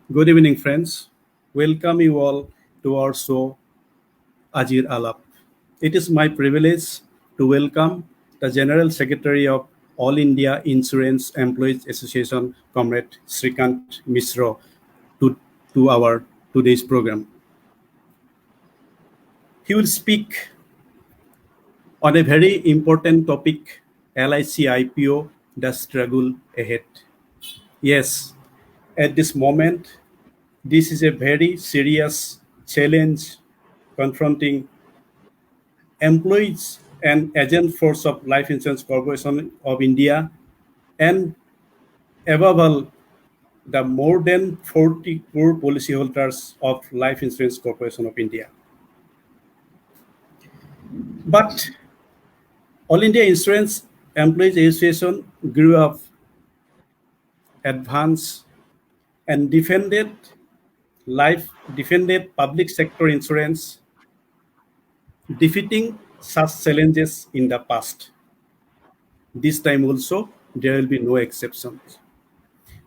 Good evening, friends. Welcome you all to our show, Ajir Alap. It is my privilege to welcome the General Secretary of All India Insurance Employees Association, Comrade Srikant Misro, to, to our today's program. He will speak on a very important topic, LIC IPO, the struggle ahead. Yes, at this moment, this is a very serious challenge confronting employees and agent force of Life Insurance Corporation of India, and above all, the more than 40 crore policyholders of Life Insurance Corporation of India. But All India Insurance Employees Association grew up, advanced, and defended public sector insurance, defeating such challenges in the past. This time also, there will be no exceptions.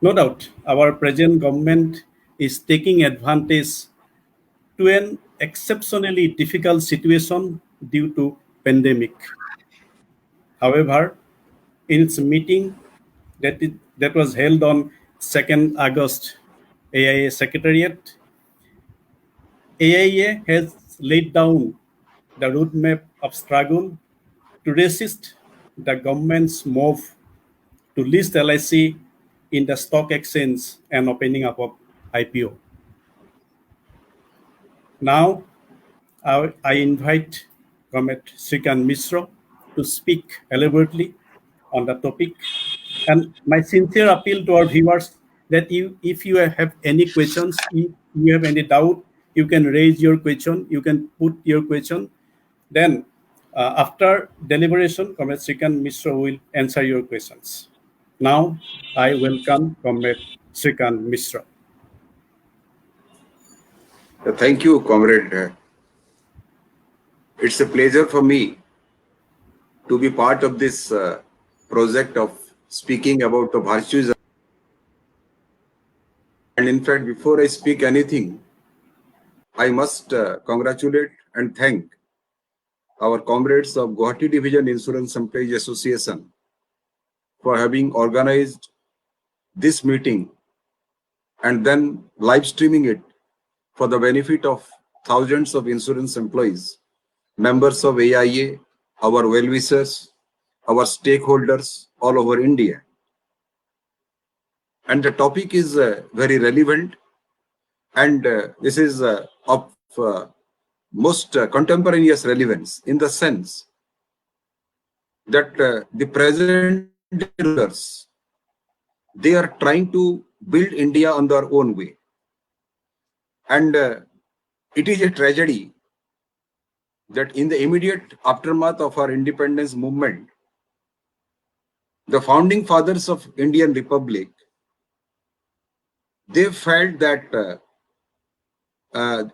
No doubt, our present government is taking advantage to an exceptionally difficult situation due to pandemic. However, in its meeting that was held on 2nd August, AIA Secretariat, AIA has laid down the roadmap of struggle to resist the government's move to list LIC in the stock exchange and opening up of IPO. Now, I invite Comrade Srikant Misra to speak elaborately on the topic. And my sincere appeal to our viewers that if you have any questions, if you have any doubt, you can raise your question, you can put your question. Then, after deliberation, Comrade Srikant Misra will answer your questions. Now, I welcome Comrade Srikant Misra. Thank you, comrade. It's a pleasure for me to be part of this project of speaking about the virtues. And in fact, before I speak anything, I must congratulate and thank our comrades of Guwahati Division Insurance Employees Association for having organized this meeting and then live streaming it for the benefit of thousands of insurance employees, members of AIA, our well-wishers, our stakeholders all over India. And the topic is very relevant, and this is of most contemporaneous relevance in the sense that the present rulers, they are trying to build India on their own way. And it is a tragedy that in the immediate aftermath of our independence movement, the founding fathers of Indian Republic, they felt that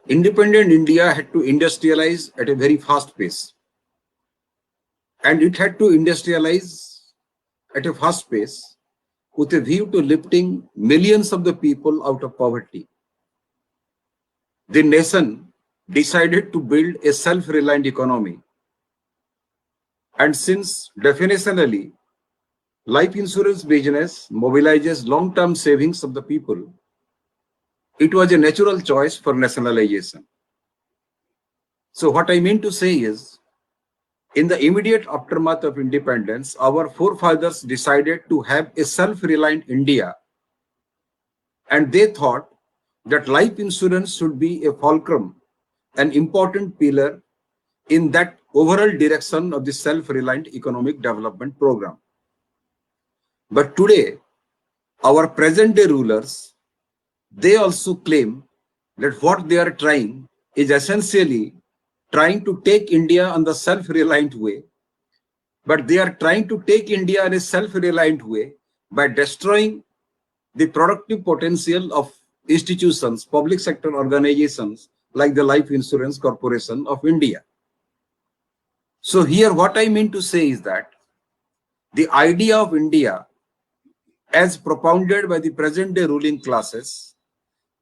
independent India had to industrialize at a very fast pace. And it had to industrialize at a fast pace with a view to lifting millions of the people out of poverty. The nation decided to build a self-reliant economy. And since definitionally, life insurance business mobilizes long-term savings of the people, it was a natural choice for nationalization. So what I mean to say is, in the immediate aftermath of independence, our forefathers decided to have a self-reliant India. And they thought that life insurance should be a fulcrum, an important pillar in that overall direction of the self-reliant economic development program. But today, our present-day rulers, they also claim that what they are trying is essentially trying to take India on the self-reliant way, but they are trying to take India in a self-reliant way by destroying the productive potential of institutions, public sector organizations like the Life Insurance Corporation of India. So here what I mean to say is that the idea of India as propounded by the present day ruling classes,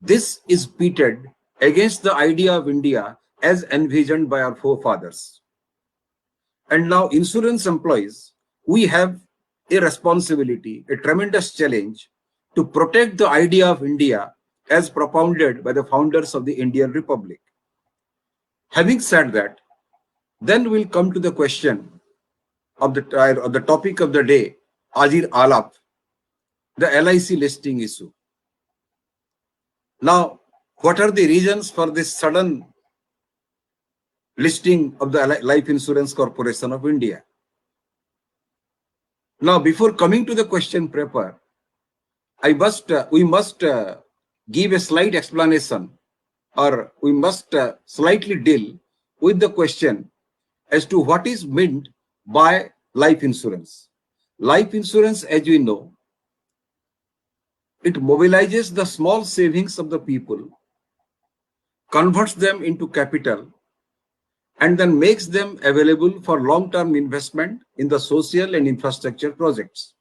this is pitted against the idea of India as envisioned by our forefathers. And now insurance employees, we have a responsibility, a tremendous challenge to protect the idea of India as propounded by the founders of the Indian Republic. Having said that, then we'll come to the question of the topic of the day, Ajir Alap, the LIC listing issue. Now, what are the reasons for this sudden listing of the Life Insurance Corporation of India? Now, before coming to the question paper, we must give a slight explanation, or we must slightly deal with the question as to what is meant by life insurance. Life insurance, as we know, it mobilizes the small savings of the people, converts them into capital, and then makes them available for long-term investment in the social and infrastructure projects.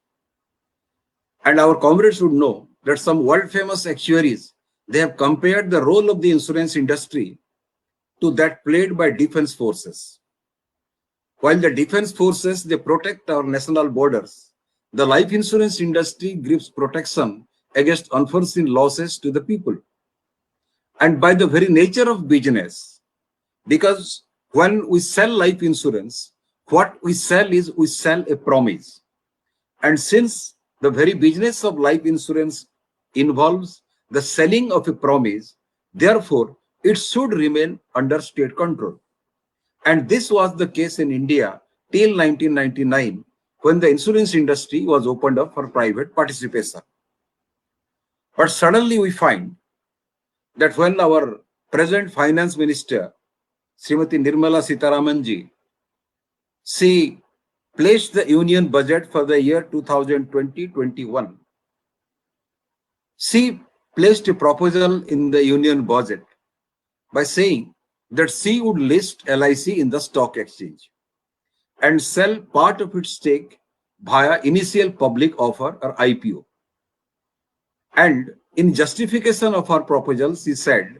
And our comrades should know that some world-famous actuaries, they have compared the role of the insurance industry to that played by defense forces. While the defense forces, they protect our national borders, the life insurance industry gives protection against unforeseen losses to the people. And by the very nature of business, because when we sell life insurance, what we sell is we sell a promise. And since the very business of life insurance involves the selling of a promise, therefore it should remain under state control. And this was the case in India till 1999, when the insurance industry was opened up for private participation. But suddenly we find that when our present finance minister, Srimati Nirmala Sitharamanji, she placed the union budget for the year 2020-21, she placed a proposal in the union budget by saying that she would list LIC in the stock exchange and sell part of its stake via initial public offer or IPO. And in justification of her proposal, she said,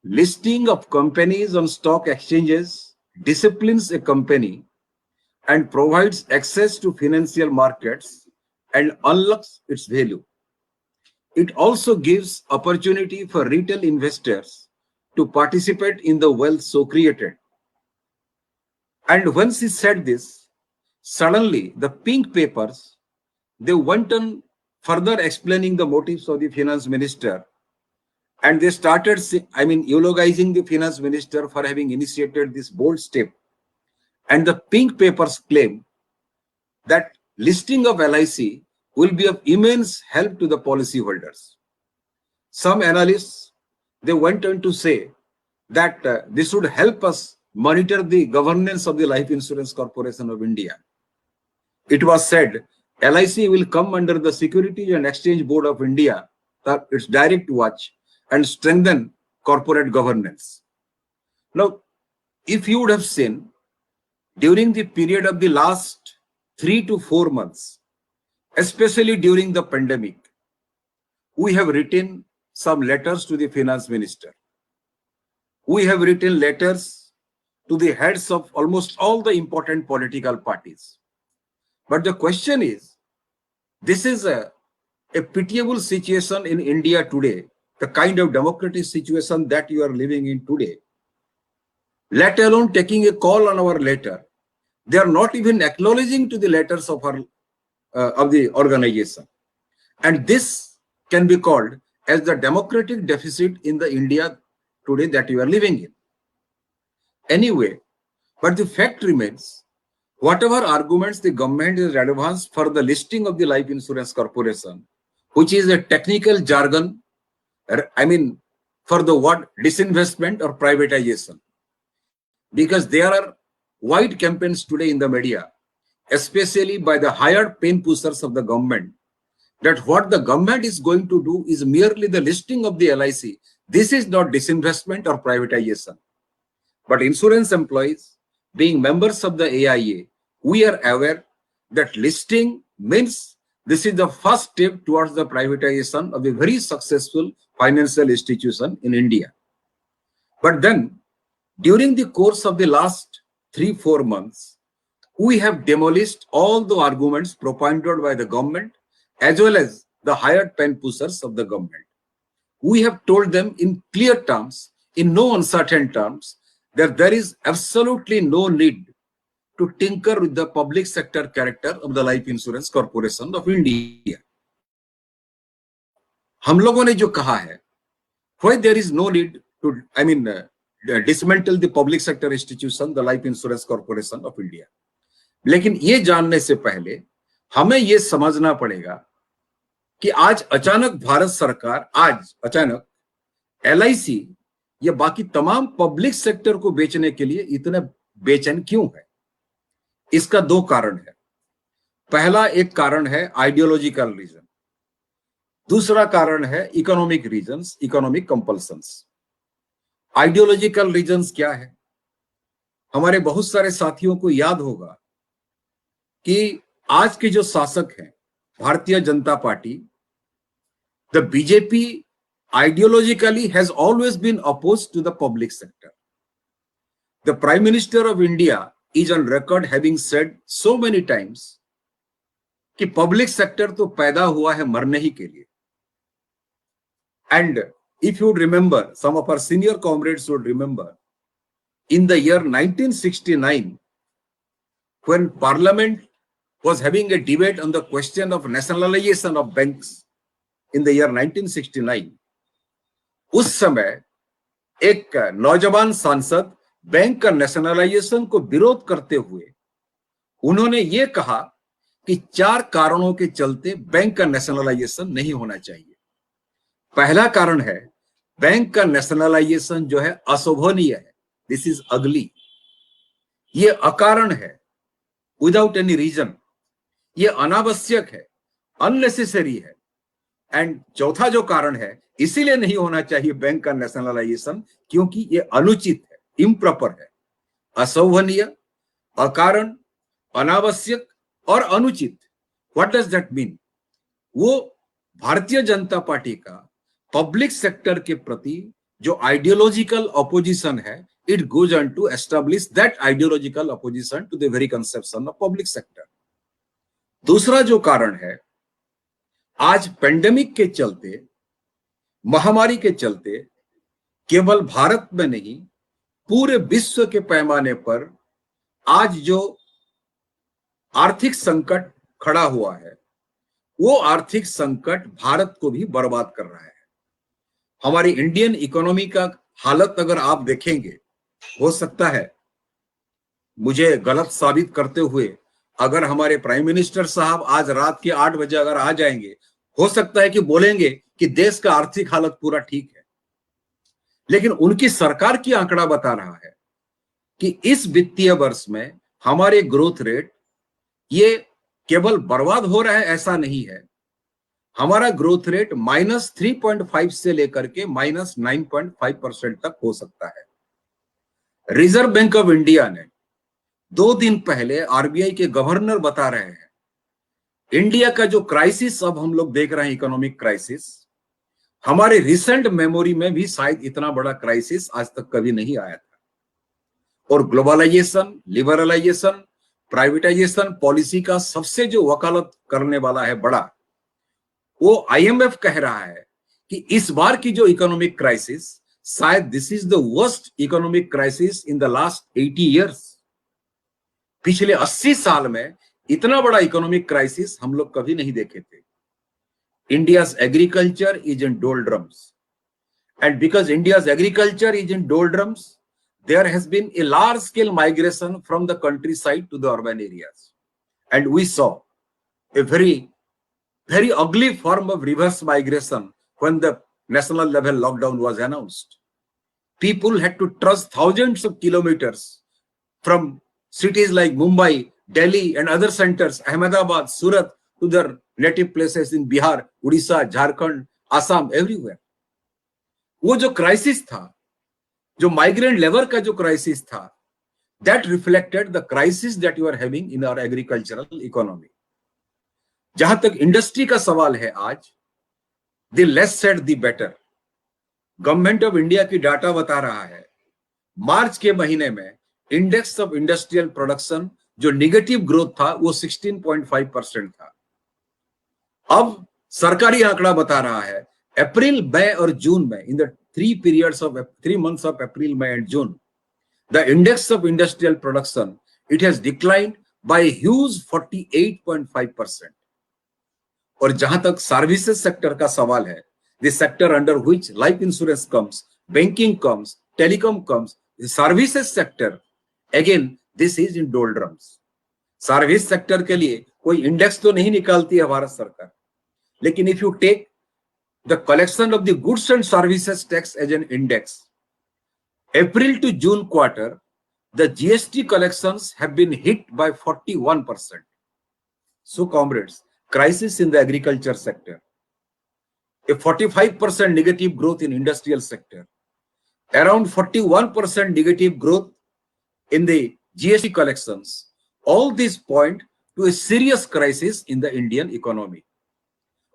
listing of companies on stock exchanges disciplines a company and provides access to financial markets and unlocks its value. It also gives opportunity for retail investors to participate in the wealth so created. And when she said this, suddenly the pink papers, they went on further explaining the motives of the finance minister, and they started, eulogizing the finance minister for having initiated this bold step. And the pink papers claim that listing of LIC will be of immense help to the policyholders. Some analysts, they went on to say that this would help us monitor the governance of the Life Insurance Corporation of India. It was said LIC will come under the Securities and Exchange Board of India, its direct watch, and strengthen corporate governance. Now, if you would have seen, during the period of the last 3 to 4 months, especially during the pandemic, we have written some letters to the finance minister. We have written letters to the heads of almost all the important political parties. But the question is, this is a pitiable situation in India today, the kind of democratic situation that you are living in today, let alone taking a call on our letter. They are not even acknowledging to the letters of the organization. And this can be called as the democratic deficit in the India today that you are living in. Anyway, but the fact remains, whatever arguments the government has advanced for the listing of the Life Insurance Corporation, which is a technical jargon, for the word disinvestment or privatization, because there are wide campaigns today in the media, especially by the hired pen pushers of the government, that what the government is going to do is merely the listing of the LIC. This is not disinvestment or privatization. But insurance employees, being members of the AIA, we are aware that listing means this is the first step towards the privatization of a very successful financial institution in India. But then, during the course of the last 3-4 months, we have demolished all the arguments propounded by the government as well as the hired pen pushers of the government. We have told them in clear terms, in no uncertain terms, that there is absolutely no need to tinker with the public sector character of the Life Insurance Corporation of India. हम लोगों ने जो कहा है, why there is no need to, dismantle the public sector institution, the Life Insurance Corporation of India. लेकिन ये जानने से पहले हमें ये समझना पड़ेगा कि आज अचानक भारत सरकार अचानक LIC या बाकी तमाम पब्लिक सेक्टर को बेचने के लिए इतना बेचैन क्यों है? इसका 2 कारण है। पहला एक कारण है आइडियोलॉजिकल रीजन, दूसरा कारण है economic reasons, economic compulsions. Ideological reasons क्या है? हमारे बहुत सारे साथियों को याद होगा कि आज के जो शासक हैं Bharatiya Janata party, the BJP ideologically has always been opposed to the public sector. The Prime Minister of India is on record having said so many times कि public sector तो पैदा हुआ है मरने ही के लिए. And if you remember, some of our senior comrades would remember, in the year 1969, when Parliament was having a debate on the question of nationalization of banks in the year 1969, उस समय एक नौजवान सांसद बैंक का nationalisation को विरोध करते हुए उन्होंने ये कहा कि 4 कारणों के चलते बैंक का नेशनलाइजेशन नहीं होना चाहिए। पहला कारण है बैंक का नेशनलाइजेशन जो है अशोभनीय है, दिस इज अगली, ये अकारण है, विदाउट एनी रीजन, ये अनावश्यक है, अननेसेसरी है। एंड चौथा जो कारण है इसीलिए नहीं होना चाहिए बैंक का नेशनलाइजेशन क्योंकि ये अनुचित है, इम्प्रॉपर है, अशोभनीय, अकारण, अनावश्यक और अनुचित। What does that mean? वो भारतीय जनता पार्टी का पब्लिक सेक्टर के प्रति जो आइडियोलॉजिकल अपोजिशन है, it goes on to establish that ideological opposition to the very conception of public sector. दूसरा जो कारण है, आज पेंडेमिक के चलते, महामारी के चलते केवल भारत में नहीं पूरे विश्व के पैमाने पर आज जो आर्थिक संकट खड़ा हुआ है, वो आर्थिक संकट भारत को भी बर्बाद कर रहा है। हमारी इंडियन इकोनॉमी का हालत अगर आप देखेंगे, हो सकता है मुझे गलत साबित करते हुए अगर हमारे प्राइम मिनिस्टर साहब आज रात के 8 बजे अगर आ जाएंगे, हो सकता है कि बोलेंगे कि देश का आर्थिक हालत पूरा ठीक है, लेकिन उनकी सरकार की आंकड़ा बता रहा है कि इस वित्तीय वर्ष में हमारे ग्रोथ रेट ये केवल बर्बाद हो रहा है ऐसा नहीं है, हमारा ग्रोथ रेट -3.5 से लेकर के -9.5% तक हो सकता है। रिजर्व बैंक ऑफ इंडिया ने 2 दिन पहले आरबीआई के गवर्नर बता रहे हैं, इंडिया का जो क्राइसिस अब हम लोग देख रहे हैं, इकोनॉमिक क्राइसिस, हमारे रिसेंट मेमोरी में भी शायद इतना बड़ा क्राइसिस आज तक कभी नहीं आया था। और ग्लोबलाइजेशन, लिबरलाइजेशन, प्राइवेटाइजेशन पॉलिसी का सबसे जो वकालत करने वाला है बड़ा, वो IMF कह रहा है कि इस बार की जो इकोनॉमिक क्राइसिस, शायद this is the worst economic crisis in the last 80 years। पिछले 80 साल में इतना बड़ा इकोनॉमिक क्राइसिस हम लोग कभी नहीं देखे थे। India's agriculture is in doldrums, and because India's agriculture is in doldrums, there has been a large-scale migration from the countryside to the urban areas, and we saw a very ugly form of reverse migration when the national level lockdown was announced. People had to trust thousands of kilometers from cities like Mumbai, Delhi, and other centers, Ahmedabad, Surat, to their native places in Bihar, Odisha, Jharkhand, Assam, everywhere. वो जो crisis था, जो migrant labour का जो crisis था, that reflected the crisis that you are having in our agricultural economy. जहां तक industry का सवाल है आज, the less said the better. Government of India की डाटा बता रहा है मार्च के महीने में इंडेक्स ऑफ इंडस्ट्रियल प्रोडक्शन जो निगेटिव ग्रोथ था वो 16.5% था। अब सरकारी आंकड़ा बता रहा है अप्रैल, मई और जून में, in the 3 months of April, May and June, the index of industrial production, it has declined by a huge 48.5%. और जहां तक सर्विसेज सेक्टर का सवाल है, the sector under which life insurance comes, banking comes, telecom comes, the services sector, again this is in doldrums. Service sector के लिए कोई index तो नहीं निकालती है भारत सरकार, लेकिन if you take the collection of the goods and services tax as an index, April to June quarter, the GST collections have been hit by 41%. So comrades, crisis in the agriculture sector, a 45% negative growth in industrial sector, around 41% negative growth in the GST collections, all these point to a serious crisis in the Indian economy.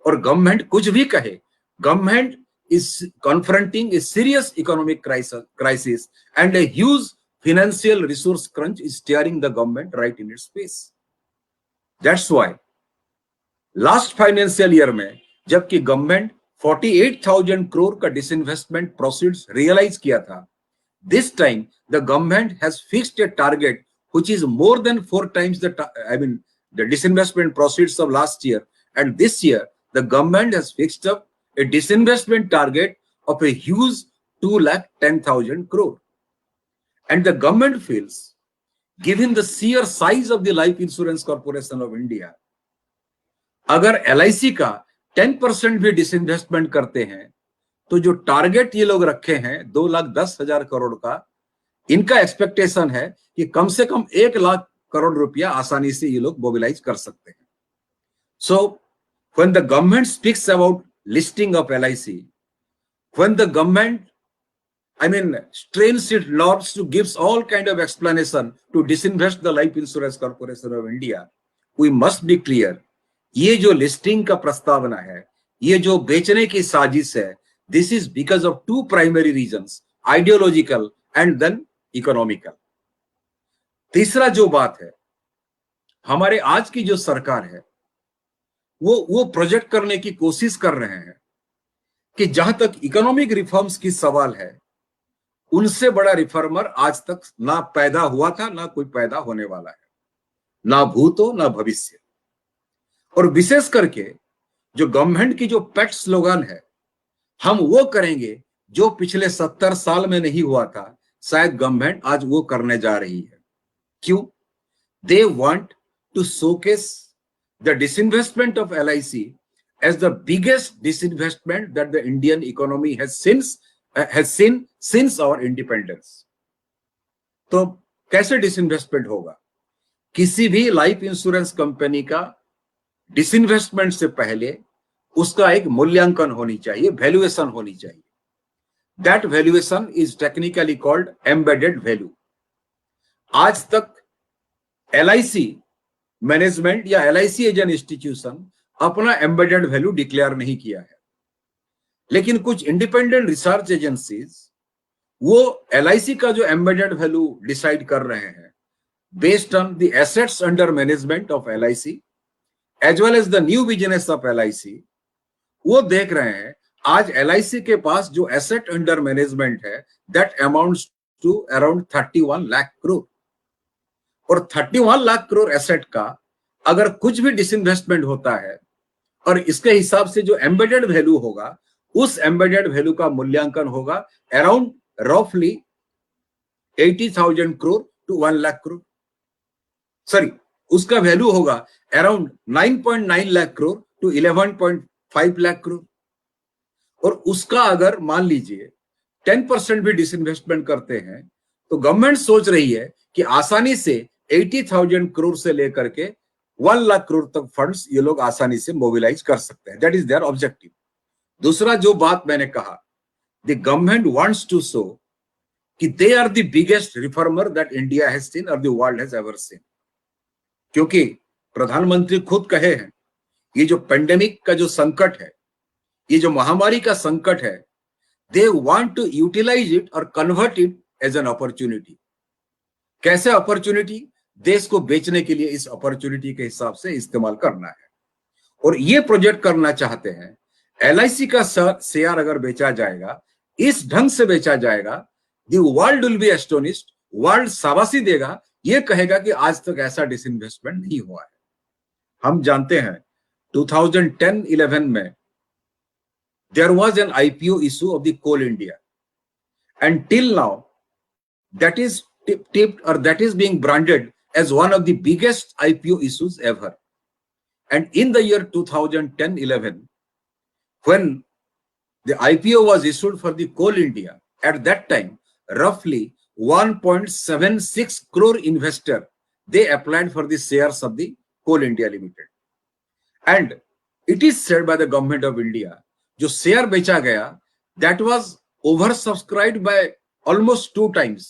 और government कुछ भी कहे, government is confronting a serious economic crisis and a huge financial resource crunch is staring the government right in its face. That's why last financial year में जबकि government 48,000 crore का disinvestment proceeds realize किया था, this time the government has fixed a target which is more than 4 times the disinvestment proceeds of last year, and this year the government has fixed up a disinvestment target of a huge 2,10,000 crore. And the government feels, given the sheer size of the Life Insurance Corporation of India, अगर LIC का 10% भी disinvestment करते हैं तो जो target ये लोग रखे हैं 2,10,000 करोड़ का, इनका एक्सपेक्टेशन है कि कम से कम 1 लाख करोड़ रुपया आसानी से ये लोग मोबिलाइज कर सकते हैं. So when the government speaks about listing of LIC, when the government strains its nerves to gives all kind of explanation to disinvest the Life Insurance Corporation of India, we must be clear, ये जो listing का प्रस्तावना है, ये जो बेचने की साजिश है, this is because of 2 primary reasons, ideological and then economical. तीसरा जो बात है, हमारे आज की जो सरकार है वो प्रोजेक्ट करने की कोशिश कर रहे हैं कि जहां तक इकोनॉमिक रिफॉर्म्स की सवाल है, उनसे बड़ा रिफॉर्मर आज तक ना पैदा हुआ था, ना कोई पैदा होने वाला है, ना भूतो ना भविष्य. और विशेष करके जो गवर्नमेंट की जो पेट स्लोगन है, हम वो करेंगे जो पिछले 70 साल में नहीं हुआ था, शायद गवर्नमेंट आज वो करने जा रही है. क्यों? They want to showcase the disinvestment of LIC as the biggest disinvestment that the Indian economy has seen since our independence. तो कैसे डिसइन्वेस्टमेंट होगा? किसी भी लाइफ इंश्योरेंस कंपनी का डिसइन्वेस्टमेंट से पहले उसका एक मूल्यांकन होनी चाहिए, वैल्यूएशन होनी चाहिए. That valuation is technically called embedded value. आज तक LIC मैनेजमेंट या LIC एज एन इंस्टीट्यूशन अपना एम्बेडेड वैल्यू डिक्लेयर नहीं किया है, लेकिन कुछ इंडिपेंडेंट रिसर्च एजेंसीज वो LIC का जो एम्बेडेड वैल्यू डिसाइड कर रहे हैं based on the assets under management of LIC as well as the new business of LIC. वो देख रहे हैं आज LIC के पास जो एसेट अंडर मैनेजमेंट है that amounts to around 31 lakh crore. और 31 लाख करोड़ एसेट का अगर कुछ भी डिसइन्वेस्टमेंट होता है और इसके हिसाब से जो एम्बेडेड वैल्यू होगा, उस एम्बेडेड वैल्यू का मूल्यांकन होगा अराउंड रफली 80,000 करोड़ टू 1 लाख करोड़. सॉरी, उसका वैल्यू होगा अराउंड 9.9 लाख करोड़ टू 11.5 लाख करोड़. और उसका अगर मान लीजिए 10% भी डिसइन्वेस्टमेंट करते हैं तो गवर्नमेंट सोच रही है कि आसानी से 80,000 करोड़ से लेकर के 1 लाख करोड़ तक फंड्स ये लोग आसानी से मोबिलाइज कर सकते हैं. That is their objective. दूसरा जो बात मैंने कहा, the government wants to show कि they are the biggest reformer that India has seen और the world has ever seen. क्योंकि प्रधानमंत्री खुद कहे हैं ये जो पेंडेमिक का जो संकट है, ये जो महामारी का संकट है, they want to utilise it और convert it as an opportunity. कैसे अपॉर्चुनिटी? देश को बेचने के लिए इस अपॉर्चुनिटी के हिसाब से इस्तेमाल करना है। और ये प्रोजेक्ट करना चाहते हैं, LIC का शेयर अगर बेचा जाएगा, इस ढंग से बेचा जाएगा, the world will be astonished, world शाबाशी देगा, ये कहेगा कि आज तक ऐसा डिसइन्वेस्टमेंट नहीं हुआ है। हम जानते हैं 2010-11 में there was an IPO issue of the Coal India, and till now that is tipped or that is being branded as one of the biggest IPO issues ever. And in the year 2010-11, when the IPO was issued for the Coal India, at that time roughly 1.76 crore investor, they applied for the shares of the Coal India Limited. And it is said by the government of India, जो share बेचा गया, that was oversubscribed by almost 2 times.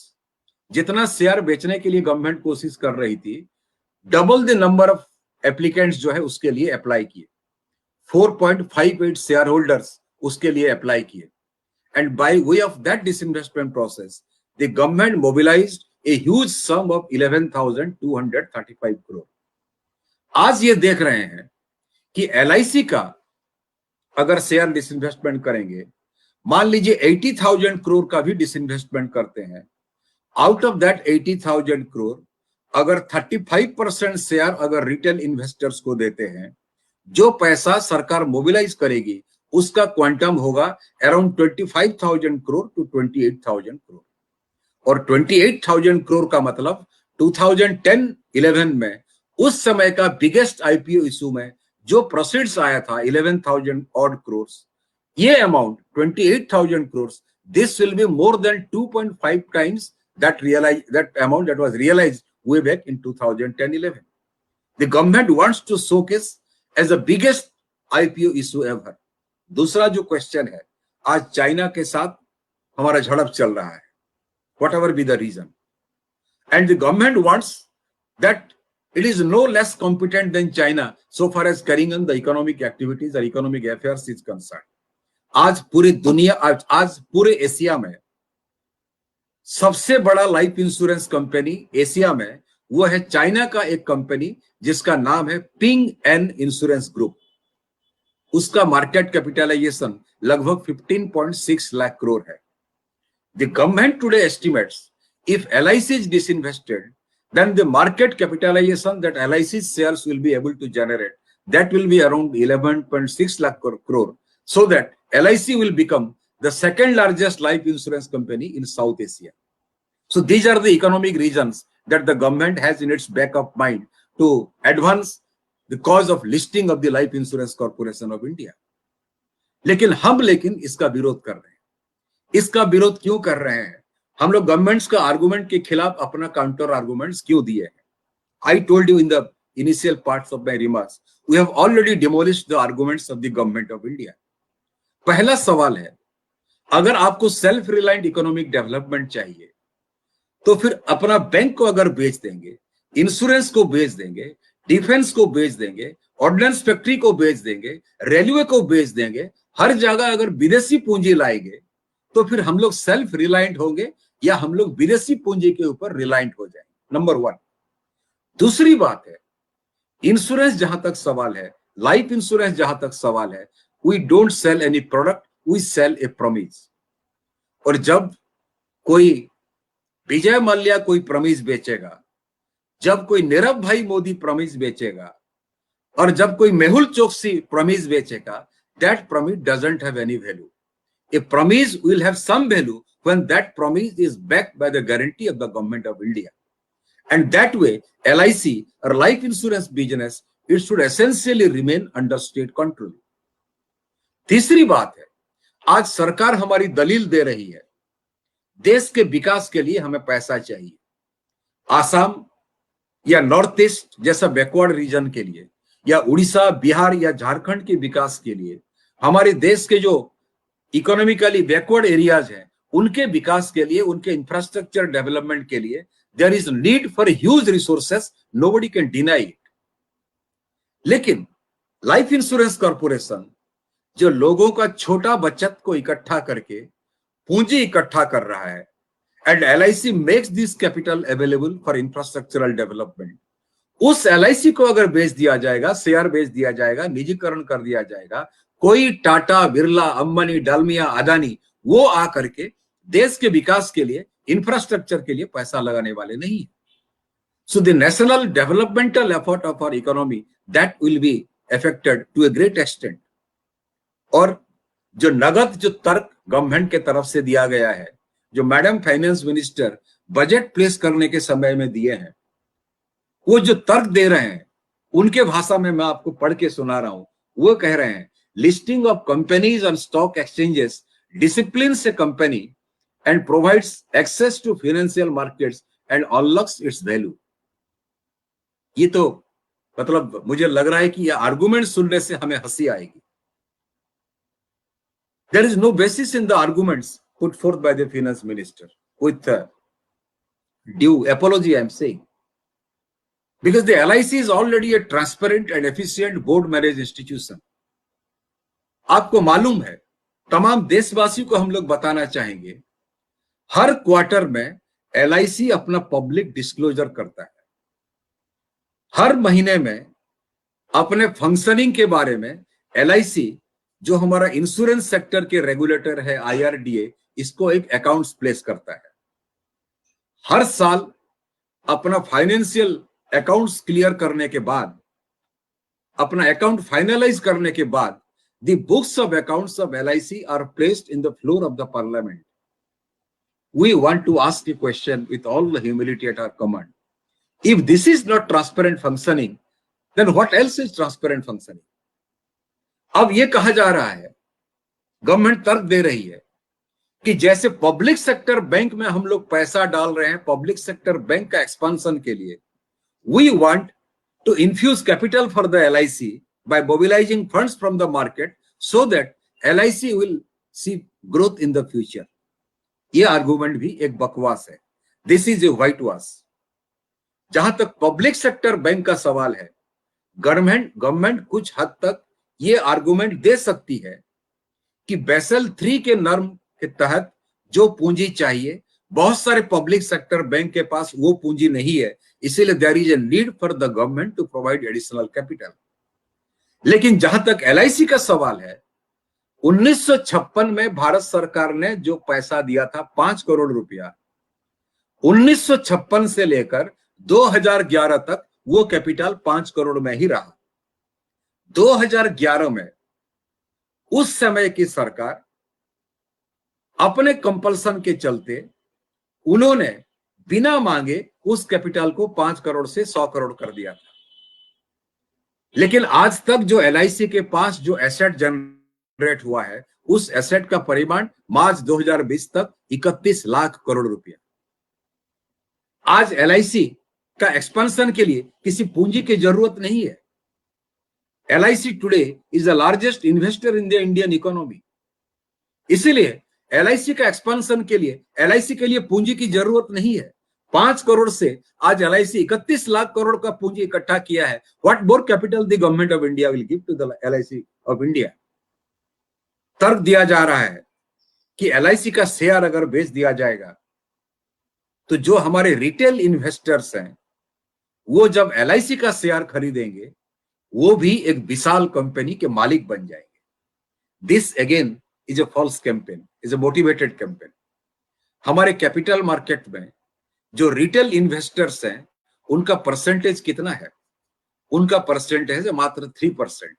जितना share बेचने के लिए government कोशिश कर रही थी, double the number of applicants जो है उसके लिए अप्लाई किए, 4.58 शेयर होल्डर्स उसके लिए अप्लाई किए, and by way of that disinvestment process the government mobilised a huge sum of 11,235 crore. आज ये देख रहे हैं कि LIC का अगर शेयर डिसइन्वेस्टमेंट करेंगे, मान लीजिए 80,000 करोड़ का भी डिसइन्वेस्टमेंट करते हैं, आउट ऑफ दैट 80,000 करोड़ अगर 35% शेयर अगर रिटेल इन्वेस्टर्स को देते हैं, जो पैसा सरकार मोबिलाइज करेगी उसका क्वांटम होगा अराउंड 25,000 करोड़ टू 28,000 करोड़। और 28,000 करोड़ का मतलब 2010-11 में उस समय का बिगेस्ट IPO इशू में जो प्रोसीड्स आया था 11,000 odd crores, ये amount 28,000 crores, this will be more than 2.5 times that amount that was realized way back in 2010-11. The government wants to showcase as the biggest IPO issue ever. दूसरा जो question है, आज China के साथ हमारा झड़प चल रहा है, whatever be the reason, and the government wants that it is no less competent than China so far as carrying on the economic activities or economic affairs is concerned. आज पूरी दुनिया, आज पूरे एशिया में सबसे बड़ा लाइफ इंश्योरेंस कंपनी एशिया में वो है चाइना का एक कंपनी जिसका नाम है पिंग एन इंश्योरेंस ग्रुप। उसका मार्केट कैपिटलाइजेशन लगभग 15.6 लाख करोड़ है। The government today estimates if LIC is disinvested, then the market capitalization that LIC shares will be able to generate, that will be around 11.6 lakh crore, so that LIC will become the second largest life insurance company in South Asia. So these are the economic reasons that the government has in its back of mind to advance the cause of listing of the Life Insurance Corporation of India. लेकिन इसका विरोध कर रहे हैं। इसका विरोध क्यों कर रहे हैं? हम लोग गवर्नमेंट्स का आर्गुमेंट के खिलाफ अपना काउंटर आर्गुमेंट्स क्यों दिए हैं? I told you in the initial parts of my remarks, we have already demolished the arguments of the government of India. पहला सवाल है, अगर आपको सेल्फ रिलायंट इकोनॉमिक डेवलपमेंट चाहिए तो फिर अपना बैंक को अगर बेच देंगे, इंश्योरेंस को बेच देंगे, डिफेंस को बेच देंगे, ऑर्डिनेंस फैक्ट्री को बेच देंगे, रेलवे को बेच देंगे, हर जगह अगर विदेशी पूंजी लाएंगे तो फिर हम लोग सेल्फ रिलायंट होंगे या हम लोग विदेशी पूंजी के ऊपर रिलायंट हो जाएंगे। नंबर 1। दूसरी बात है, इंश्योरेंस जहां तक सवाल है, लाइफ इंश्योरेंस जहां तक सवाल है, we don't sell any product, we sell a promise. और जब कोई विजय माल्या कोई प्रॉमिस बेचेगा, जब कोई नीरव भाई मोदी प्रॉमिस बेचेगा, और जब कोई मेहुल चोकसी प्रॉमिस बेचेगा, that promise doesn't have any value. A promise will have some value when that promise is backed by the guarantee of the government of India. And that way, LIC or life insurance business, it should essentially remain under state control. तीसरी बात है, आज सरकार हमारी दलील दे रही है, देश के विकास के लिए हमें पैसा चाहिए। आसाम या नॉर्थ ईस्ट जैसा बैकवर्ड रीजन के लिए, या उड़ीसा, बिहार या झारखंड के विकास के लिए, हमारे देश के जो इकोनॉमिकली बैकवर्ड एरियाज हैं उनके विकास के लिए, उनके इंफ्रास्ट्रक्चर डेवलपमेंट के लिए there is need for huge resources, nobody can deny it. लेकिन लाइफ इंश्योरेंस कॉर्पोरेशन जो लोगों का छोटा बचत को इकट्ठा करके पूंजी इकट्ठा कर रहा है, and LIC makes this capital available for infrastructural development, उस LIC को अगर बेच दिया जाएगा, शेयर बेच दिया जाएगा, निजीकरण कर दिया जाएगा, कोई टाटा, बिरला, अंबानी, डालमिया, अदानी वो आकर के देश के विकास के लिए, इंफ्रास्ट्रक्चर के लिए पैसा लगाने वाले नहीं है. So the national developmental effort of our economy that will be affected to a great extent. और जो नगद जो तर्क गवर्नमेंट के तरफ से दिया गया है, जो madam finance minister budget place करने के समय में दिए हैं, वो जो तर्क दे रहे हैं उनके भाषा में मैं आपको पढ़ के सुना रहा हूं. वो कह रहे हैं, listing of companies on stock exchanges discipline से company and provides access to financial markets and unlocks its value. ये तो मतलब मुझे लग रहा है कि ये आर्गुमेंट सुनने से हमें हंसी आएगी. There is no basis in the arguments put forth by the finance minister. With due apology, I am saying, because the LIC is already a transparent and efficient board managed institution. आपको मालूम है, तमाम देशवासियों को हम लोग बताना चाहेंगे, हर क्वार्टर में LIC अपना पब्लिक डिस्क्लोजर करता है. हर महीने में अपने फंक्शनिंग के बारे में LIC जो हमारा इंश्योरेंस सेक्टर के रेगुलेटर है IRDA, इसको एक अकाउंट्स प्लेस करता है. हर साल अपना फाइनेंशियल अकाउंट्स क्लियर करने के बाद, अपना अकाउंट फाइनलाइज करने के बाद, the books of accounts of LIC are placed in the floor of the parliament. We want to ask a question with all the humility at our command. If this is not transparent functioning, then what else is transparent functioning? अब ये कहा जा रहा है, government तर्क दे रही है कि जैसे पब्लिक सेक्टर बैंक में हम लोग पैसा डाल रहे हैं, पब्लिक सेक्टर बैंक का एक्सपांशन के लिए, we want to infuse capital for the LIC by mobilizing funds from the market so that LIC will see growth in the future. ये आर्गुमेंट भी एक बकवास है. This is a white wash. जहां तक पब्लिक सेक्टर बैंक का सवाल है, गवर्नमेंट कुछ हद तक ये आर्गुमेंट दे सकती है कि बेसल 3 के नॉर्म के तहत जो पूंजी चाहिए, बहुत सारे पब्लिक सेक्टर बैंक के पास वो पूंजी नहीं है, इसीलिए there is a need for the government to provide additional capital. लेकिन जहां तक LIC का सवाल है, 1956 में भारत सरकार ने जो पैसा दिया था 5 करोड़ रुपया, 1956 से लेकर 2011 तक वो कैपिटल 5 करोड़ में ही रहा. 2011 में उस समय की सरकार अपने कंपल्सन के चलते उन्होंने बिना मांगे उस कैपिटल को 5 करोड़ से 100 करोड़ कर दिया था. लेकिन आज तक जो LIC के पास जो एसेट जनरेट हुआ है, उस एसेट का परिमाण मार्च 2020 तक 31 लाख करोड़ रुपया. आज LIC का एक्सपेंशन के लिए किसी पूंजी की जरूरत नहीं है. LIC today is the largest investor in the Indian economy. इसीलिए LIC का एक्सपेंशन के लिए LIC के लिए पूंजी की जरूरत नहीं है. 5 करोड़ से आज LIC 31 लाख करोड़ का पूंजी इकट्ठा किया है. What more capital the government of India will give to the LIC of India. तर्क दिया जा रहा है कि LIC का शेयर अगर बेच दिया जाएगा तो जो हमारे रिटेल इन्वेस्टर्स हैं वो जब LIC का शेयर खरीदेंगे वो भी एक विशाल कंपनी के मालिक बन जाएंगे. This again is a false campaign, is a motivated campaign. हमारे कैपिटल मार्केट में जो रिटेल इन्वेस्टर्स हैं उनका परसेंटेज कितना है? उनका परसेंटेज है मात्र 3%.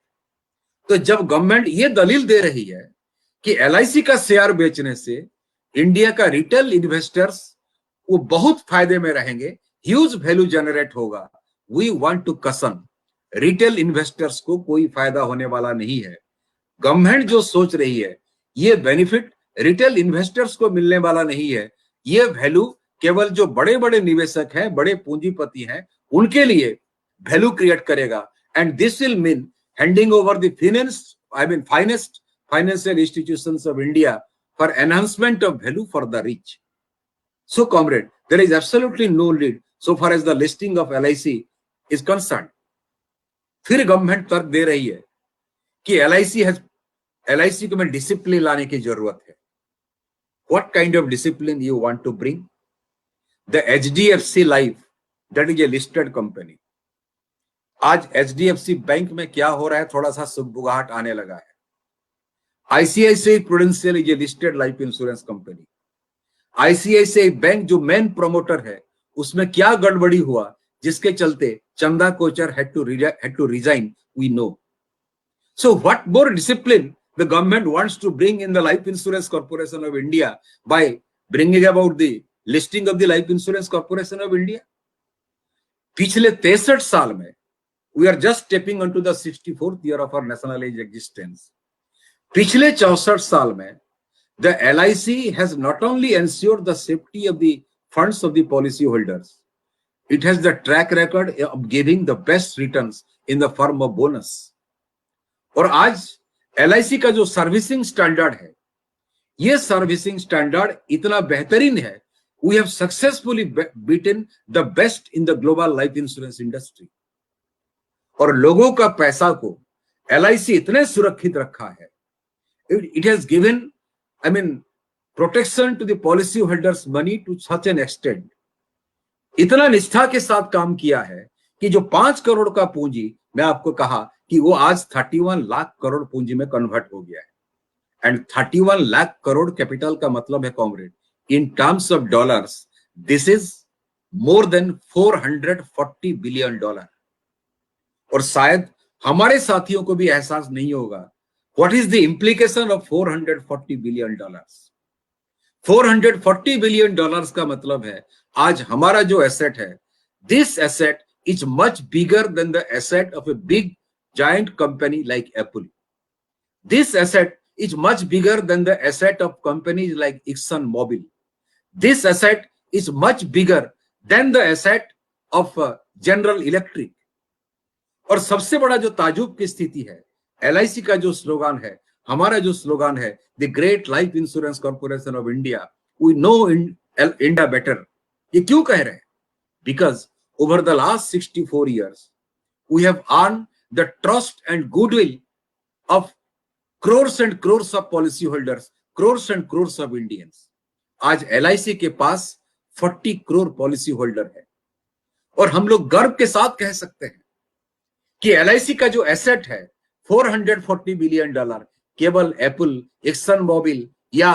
तो जब गवर्नमेंट ये दलील दे रही है कि LIC का शेयर बेचने से इंडिया का रिटेल इन्वेस्टर्स वो बहुत फायदे में रहेंगे, ह्यूज वैल्यू जनरेट होगा, वी वांट टू कसन रिटेल इन्वेस्टर्स को कोई फायदा होने वाला नहीं है. गवर्नमेंट जो सोच रही है ये बेनिफिट रिटेल इन्वेस्टर्स को मिलने वाला नहीं है. ये वैल्यू केवल जो बड़े बड़े निवेशक हैं, बड़े पूंजीपति हैं, उनके लिए वैल्यू क्रिएट करेगा. And this will mean handing over the finest financial institutions of India for enhancement of value for the rich. So, comrade, there is absolutely no need so far as the listing of LIC is concerned. फिर government तर्क दे रही है कि LIC को में discipline लाने की जरूरत है। What kind of discipline you want to bring? The HDFC life, that is a listed company. आज एचडीएफसी बैंक में क्या हो रहा है, थोड़ा सा सुगबुगाहट आने लगा है। ICICI prudential is a listed life insurance company. ICICI bank जो मेन प्रमोटर है, उसमें क्या गड़बड़ी हुआ जिसके चलते Chanda Kochhar had to resign, we know. So what more discipline the government wants to bring in the Life Insurance Corporation of India by bringing about the listing of the Life Insurance Corporation of India? पिछले 63 साल में we are just stepping onto the 64th year of our national age existence. पिछले 64 साल में the LIC has not only ensured the safety of the funds of the policy holders, it has the track record of giving the best returns in the form of bonus. और आज LIC का जो servicing standard है, ये servicing standard इतना बेहतरीन है, we have successfully beaten the best in the global life insurance industry. और लोगों का पैसा को LIC इतने सुरक्षित रखा है, it has given, protection to the policy holders money to such an extent, इतना निष्ठा के साथ काम किया है कि जो 5 करोड़ का पूंजी, मैं आपको कहा कि वो आज 31 लाख करोड़ पूंजी में कन्वर्ट हो गया है। एंड 31 लाख करोड़ कैपिटल का मतलब है comrade, in terms of dollars, this is more than $440 billion. और शायद हमारे साथियों को भी एहसास नहीं होगा what is the implication of $440 billion. $440 billion का मतलब है आज हमारा जो एसेट है, this asset is much bigger than the asset of a big giant company like Apple. This asset is much bigger than the asset of companies like ExxonMobil. This asset is much bigger than the asset of General Electric. और सबसे बड़ा जो ताजुब की स्थिति है, LIC का जो स्लोगान है, हमारा जो स्लोगान है, the great life insurance corporation of India, we know India better. ये क्यों कह रहे हैं? Because over the last 64 years we have earned the trust and goodwill of crores and crores of policy holders, crores and crores of Indians. आज LIC के पास 40 crore policy holder है और हम लोग गर्व के साथ कह सकते हैं कि LIC का जो एसेट है $440 बिलियन केवल एप्पल, एक्सन मोबिल या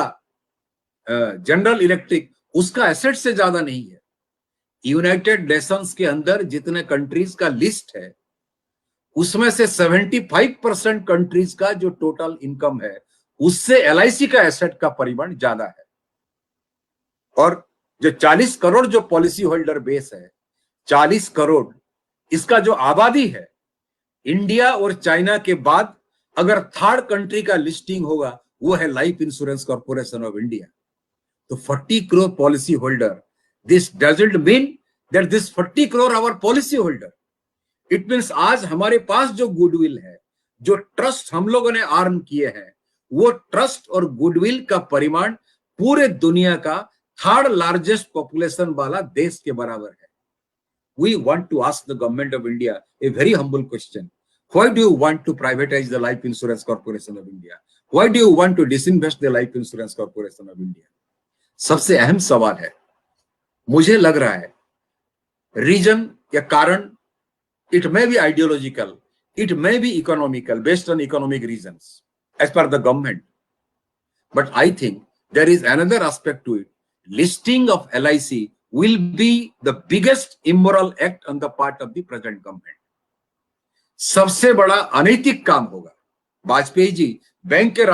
जनरल इलेक्ट्रिक उसका एसेट से ज्यादा नहीं है। यूनाइटेड नेशंस के अंदर जितने कंट्रीज का लिस्ट है उसमें से 75% कंट्रीज का जो टोटल इनकम है उससे LIC का एसेट का परिमाण ज्यादा है। और जो 40 करोड़ जो पॉलिसी होल्डर बेस है, 40 करोड़, इसका जो आबादी है, इंडिया और चाइना के बाद अगर थर्ड कंट्री का लिस्टिंग होगा वो है life insurance corporation of India. तो 40 crore policy holder, this doesn't mean that this 40 crore our policy holder. It means आज हमारे पास जो गुडविल है, जो ट्रस्ट हम लोगों ने अर्न किए हैं, वो ट्रस्ट और गुडविल का परिमाण पूरे दुनिया का थर्ड लार्जेस्ट पॉपुलेशन वाला देश के बराबर है। We want to ask the government of India a very humble question, why do you want to privatise the life insurance corporation of India? Why do you want to disinvest the life insurance corporation of India? सबसे अहम सवाल है, मुझे लग रहा है reason या कारण, it may be ideological, it may be economical, based on economic reasons as per the government, but I think there is another aspect to it. Listing of LIC will be the biggest immoral act on the part of the present government. सबसे बड़ा अनैतिक काम होगा। Vajpayee ji bank के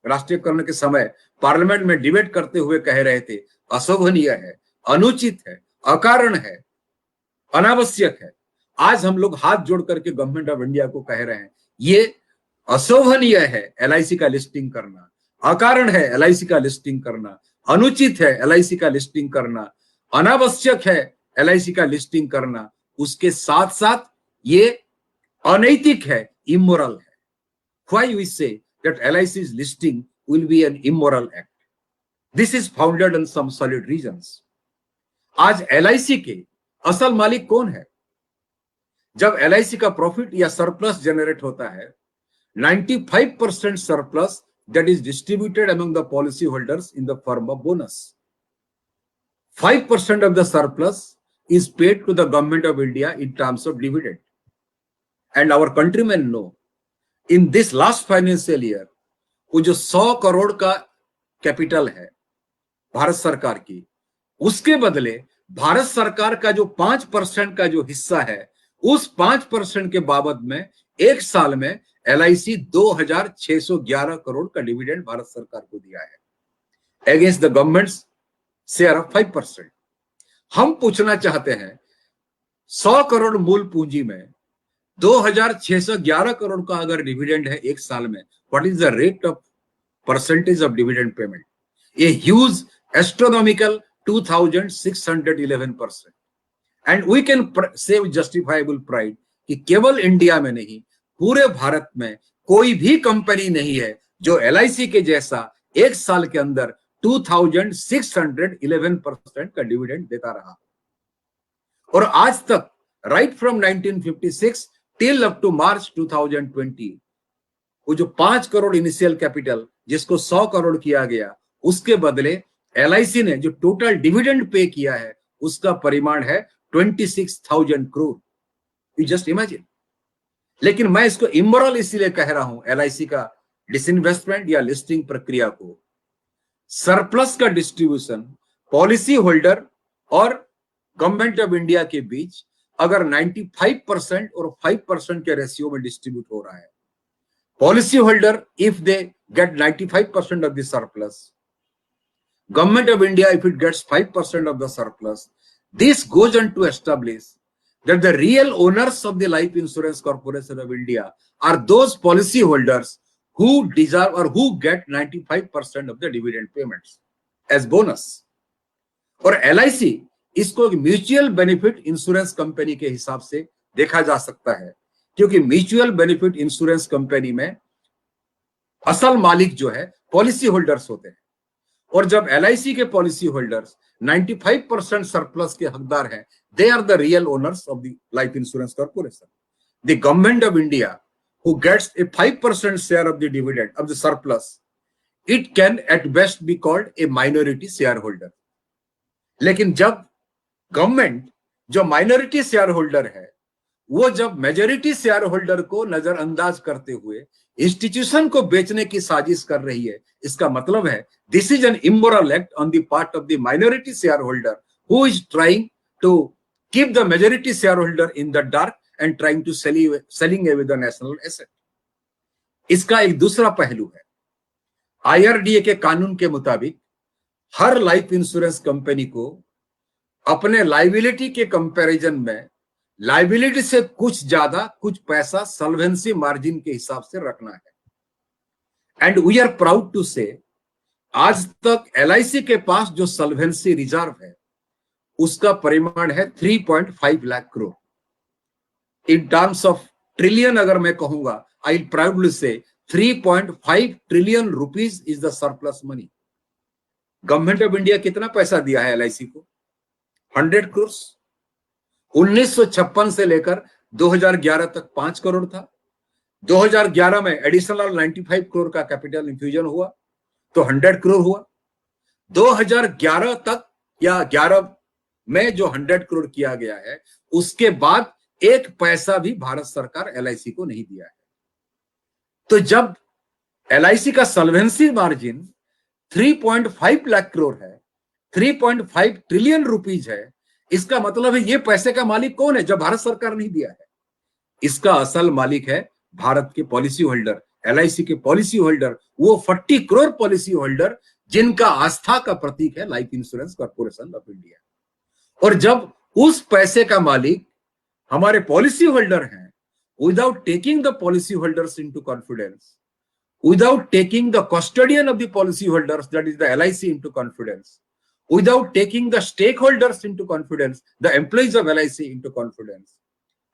राष्ट्रीयकरण के समय parliament में डिबेट करते हुए कह रहे थे, अशोभनीय है, अनुचित है, अकारण है, अनावश्यक है। आज हम लोग हाथ जोड़ करके गवर्नमेंट ऑफ इंडिया को कह रहे हैं, ये अशोभनीय है LIC का लिस्टिंग करना, अकारण है LIC का लिस्टिंग करना, अनुचित है LIC का लिस्टिंग करना, अनावश्यक है LIC का लिस्टिंग करना, उसके साथ साथ ये अनैतिक है, इमोरल है। Why we say that LIC's listing will be an immoral act? This is founded on some solid reasons. आज LIC के असल मालिक कौन है? जब LIC का प्रॉफिट या सरप्लस जनरेट होता है 95% surplus that is distributed among the policy holders in the form of bonus. 5% of the surplus is paid to the government of India in terms of dividend. And our countrymen know, in this last financial year, वो जो 100 करोड़ का capital है भारत सरकार की, उसके बदले भारत सरकार का जो 5% का जो हिस्सा है, उस 5% के बाबत में एक साल में LIC 2611 करोड़ का डिविडेंड भारत सरकार को दिया है, against the governments share of 5%। हम पूछना चाहते हैं, 100 करोड़ मूल पूंजी में 2611 करोड़ का अगर डिविडेंड है एक साल में, what is the rate of percentage of dividend payment? A huge astronomical 2611%। And we can say justifiable pride कि केवल इंडिया में नहीं, पूरे भारत में कोई भी कंपनी नहीं है जो LIC के जैसा एक साल के अंदर 2611% का डिविडेंड देता रहा। और आज तक right from 1956 till up to March 2020 वो जो 5 करोड़ इनिशियल कैपिटल जिसको 100 करोड़ किया गया, उसके बदले LIC ने जो टोटल डिविडेंड पे किया है उसका परिमाण है 26,000 करोड़। You just imagine. लेकिन मैं इसको इमोरल इसलिए कह रहा हूं, LIC का डिसइन्वेस्टमेंट या लिस्टिंग प्रक्रिया को। सरप्लस का डिस्ट्रीब्यूशन पॉलिसी होल्डर और गवर्नमेंट ऑफ इंडिया के बीच अगर 95% और 5% के रेशियो में डिस्ट्रीब्यूट हो रहा है, policy holder if they get 95% of the surplus, government of India if it gets 5% of the surplus, this goes on to establish that the real owners of the Life Insurance Corporation of India are those policy holders who deserve or who get 95% of the dividend payments as bonus. और LIC इसको mutual benefit insurance company के हिसाब से देखा जा सकता है, क्योंकि म्यूचुअल बेनिफिट इंश्योरेंस कंपनी में असल मालिक जो है पॉलिसी होल्डर्स होते हैं। और जब LIC के पॉलिसी होल्डर्स 95% सरप्लस के हकदार हैं, they are the real owners of the life insurance corporation. The government of India who gets a 5% share of the dividend of the surplus, it can at best be called a minority share holder. लेकिन जब government जो minority share holder है, वो जब majority share holder को नजरअंदाज करते हुए इंस्टीट्यूशन को बेचने की साजिश कर रही है, इसका मतलब है this is an immoral act on the part of the minority share holder who is trying to keep the majority share holder in the dark and trying to selling away the national asset. इसका एक दूसरा पहलू है, IRDA के कानून के मुताबिक हर life insurance company को अपने लाइबिलिटी के कंपैरिजन में लाइबिलिटी से कुछ ज्यादा कुछ पैसा सॉल्वेंसी मार्जिन के हिसाब से रखना है। And we are proud to say आज तक LIC के पास जो सॉल्वेंसी रिजर्व है उसका परिमाण है 3.5 lakh crore. In terms of trillion अगर मैं कहूंगा, आई प्राउडली से 3.5 trillion rupees is the surplus money. Government of India कितना पैसा दिया है LIC को? 100 करोड़। 1956 से लेकर 2011 तक 5 करोड़ था। 2011 में एडिशनल 95 करोड़ का कैपिटल इंफ्यूजन हुआ तो 100 करोड़ हुआ। 2011 तक या 11 में जो 100 करोड़ किया गया है, उसके बाद एक पैसा भी भारत सरकार LIC को नहीं दिया है। तो जब LIC का सॉल्वेंसी मार्जिन 3.5 लाख करोड़ है, 3.5 ट्रिलियन रुपीज है, इसका मतलब है ये पैसे का मालिक कौन है? जब भारत सरकार नहीं दिया है, इसका असल मालिक है भारत के पॉलिसी होल्डर, LIC के पॉलिसी होल्डर, वो 40 करोड़ पॉलिसी होल्डर जिनका आस्था का प्रतीक है life insurance corporation of India. और जब उस पैसे का मालिक हमारे पॉलिसी होल्डर हैं, without taking the policy holders into confidence, without taking the custodian of the policy holders, that is the LIC, into confidence, without taking the stakeholders into confidence, the employees of LIC into confidence,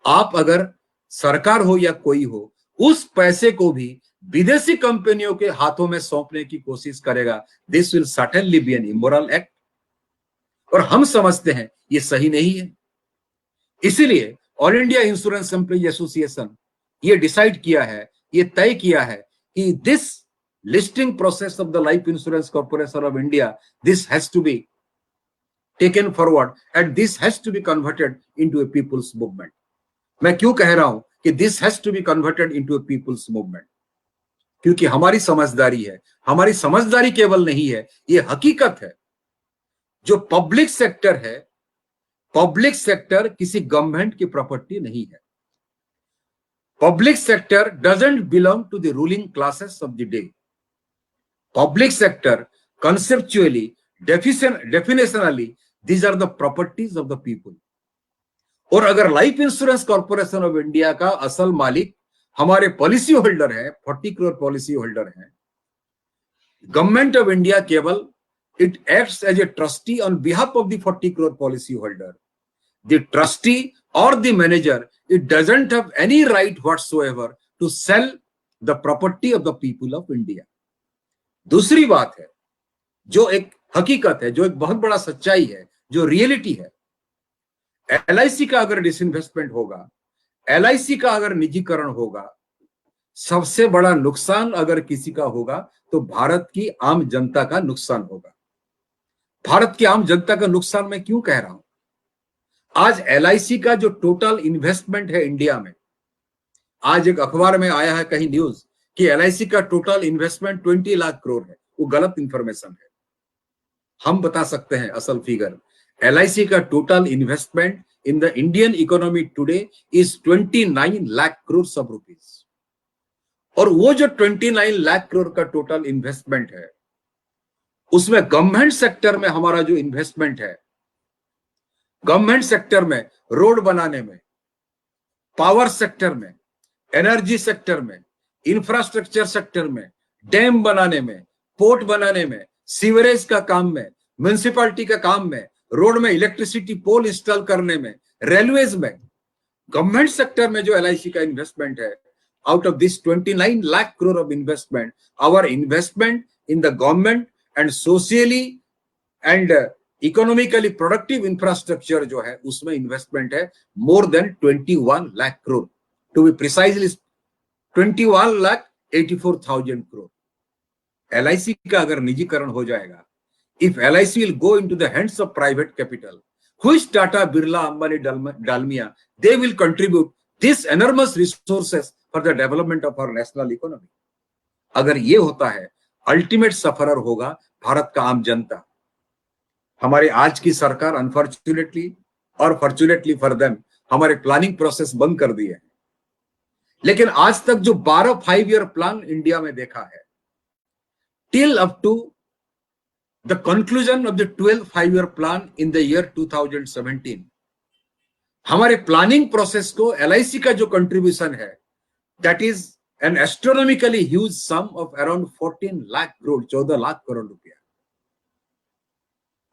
आप अगर सरकार हो या कोई हो, उस पैसे को भी विदेशी कंपनियों के हाथों में सौंपने की कोशिश करेगा, this will certainly be an immoral act. और हम समझते हैं ये सही नहीं है। इसीलिए all India insurance employees association ये डिसाइड किया है ये तय किया है कि this listing process of the life insurance corporation of India, this has to be taken forward and this has to be converted into a people's movement. मैं क्यों कह रहा हूं कि this has to be converted into a people's movement? क्योंकि हमारी समझदारी है, हमारी समझदारी केवल नहीं है, ये हकीकत है। जो पब्लिक सेक्टर है, पब्लिक सेक्टर किसी गवर्नमेंट की प्रॉपर्टी नहीं है। Public sector doesn't belong to the ruling classes of the day. Public sector conceptually, definitionally, these are the properties of the people। और अगर life insurance corporation of India का असल मालिक हमारे पॉलिसी होल्डर है, 40 करोड़ पॉलिसी होल्डर है, government of India केवल it acts as a trustee on behalf of the 40 crore policy holder। The trustee or the manager, it doesn't have any right whatsoever to sell the property of the people of India। दूसरी बात है, जो एक हकीकत है, जो एक बहुत बड़ा सच्चाई है, जो रियलिटी है, LIC का अगर डिसइन्वेस्टमेंट होगा, LIC का अगर निजीकरण होगा, सबसे बड़ा नुकसान अगर किसी का होगा तो भारत की आम जनता का नुकसान होगा। भारत की आम जनता का नुकसान मैं क्यों कह रहा हूं? आज LIC का जो टोटल इन्वेस्टमेंट है इंडिया में, आज एक अखबार में आया है कहीं न्यूज कि LIC का टोटल इन्वेस्टमेंट 20 लाख करोड़ है। वो गलत इंफॉर्मेशन है। हम बता सकते हैं असल फिगर। LIC का total investment in the Indian economy today is 29 lakh crore सब रुपीज। और वो जो 29 लाख करोड़ का टोटल इन्वेस्टमेंट है, उसमें गवर्नमेंट सेक्टर में हमारा जो इन्वेस्टमेंट है, गवर्नमेंट सेक्टर में रोड बनाने में, पावर सेक्टर में, एनर्जी सेक्टर में, इंफ्रास्ट्रक्चर सेक्टर में, डैम बनाने में, पोर्ट बनाने में, सीवरेज का काम में, म्युनिसिपैलिटी का काम में, रोड में इलेक्ट्रिसिटी पोल इंस्टॉल करने में, रेलवेज में, गवर्नमेंट सेक्टर में जो LIC का इन्वेस्टमेंट है, out of this 29 lakh crore of investment, our investment in the government and socially and economically productive infrastructure जो है, उसमें इन्वेस्टमेंट है more than 21 lakh crore. To be precisely 21,84,000 crore. LIC का अगर निजीकरण हो जाएगा, if LIC will go into the hands of private capital, which Tata, Birla, Ambani, Dalmia, they will contribute this enormous resources for the development of our national economy। अगर ये होता है, ultimate sufferer होगा भारत का आम जनता। हमारे आज की सरकार अनफॉर्चुनेटली और फॉर्चुनेटली फॉर देम हमारे प्लानिंग प्रोसेस बंद कर दिए हैं। लेकिन आज तक जो 12 5-year प्लान इंडिया में देखा है, till up to the conclusion of the 12 5-year plan in the year 2017, हमारे प्लानिंग प्रोसेस को LIC का जो कंट्रीब्यूशन है, that is an astronomically huge sum of around 14 lakh crore, 14 lakh crore रुपया।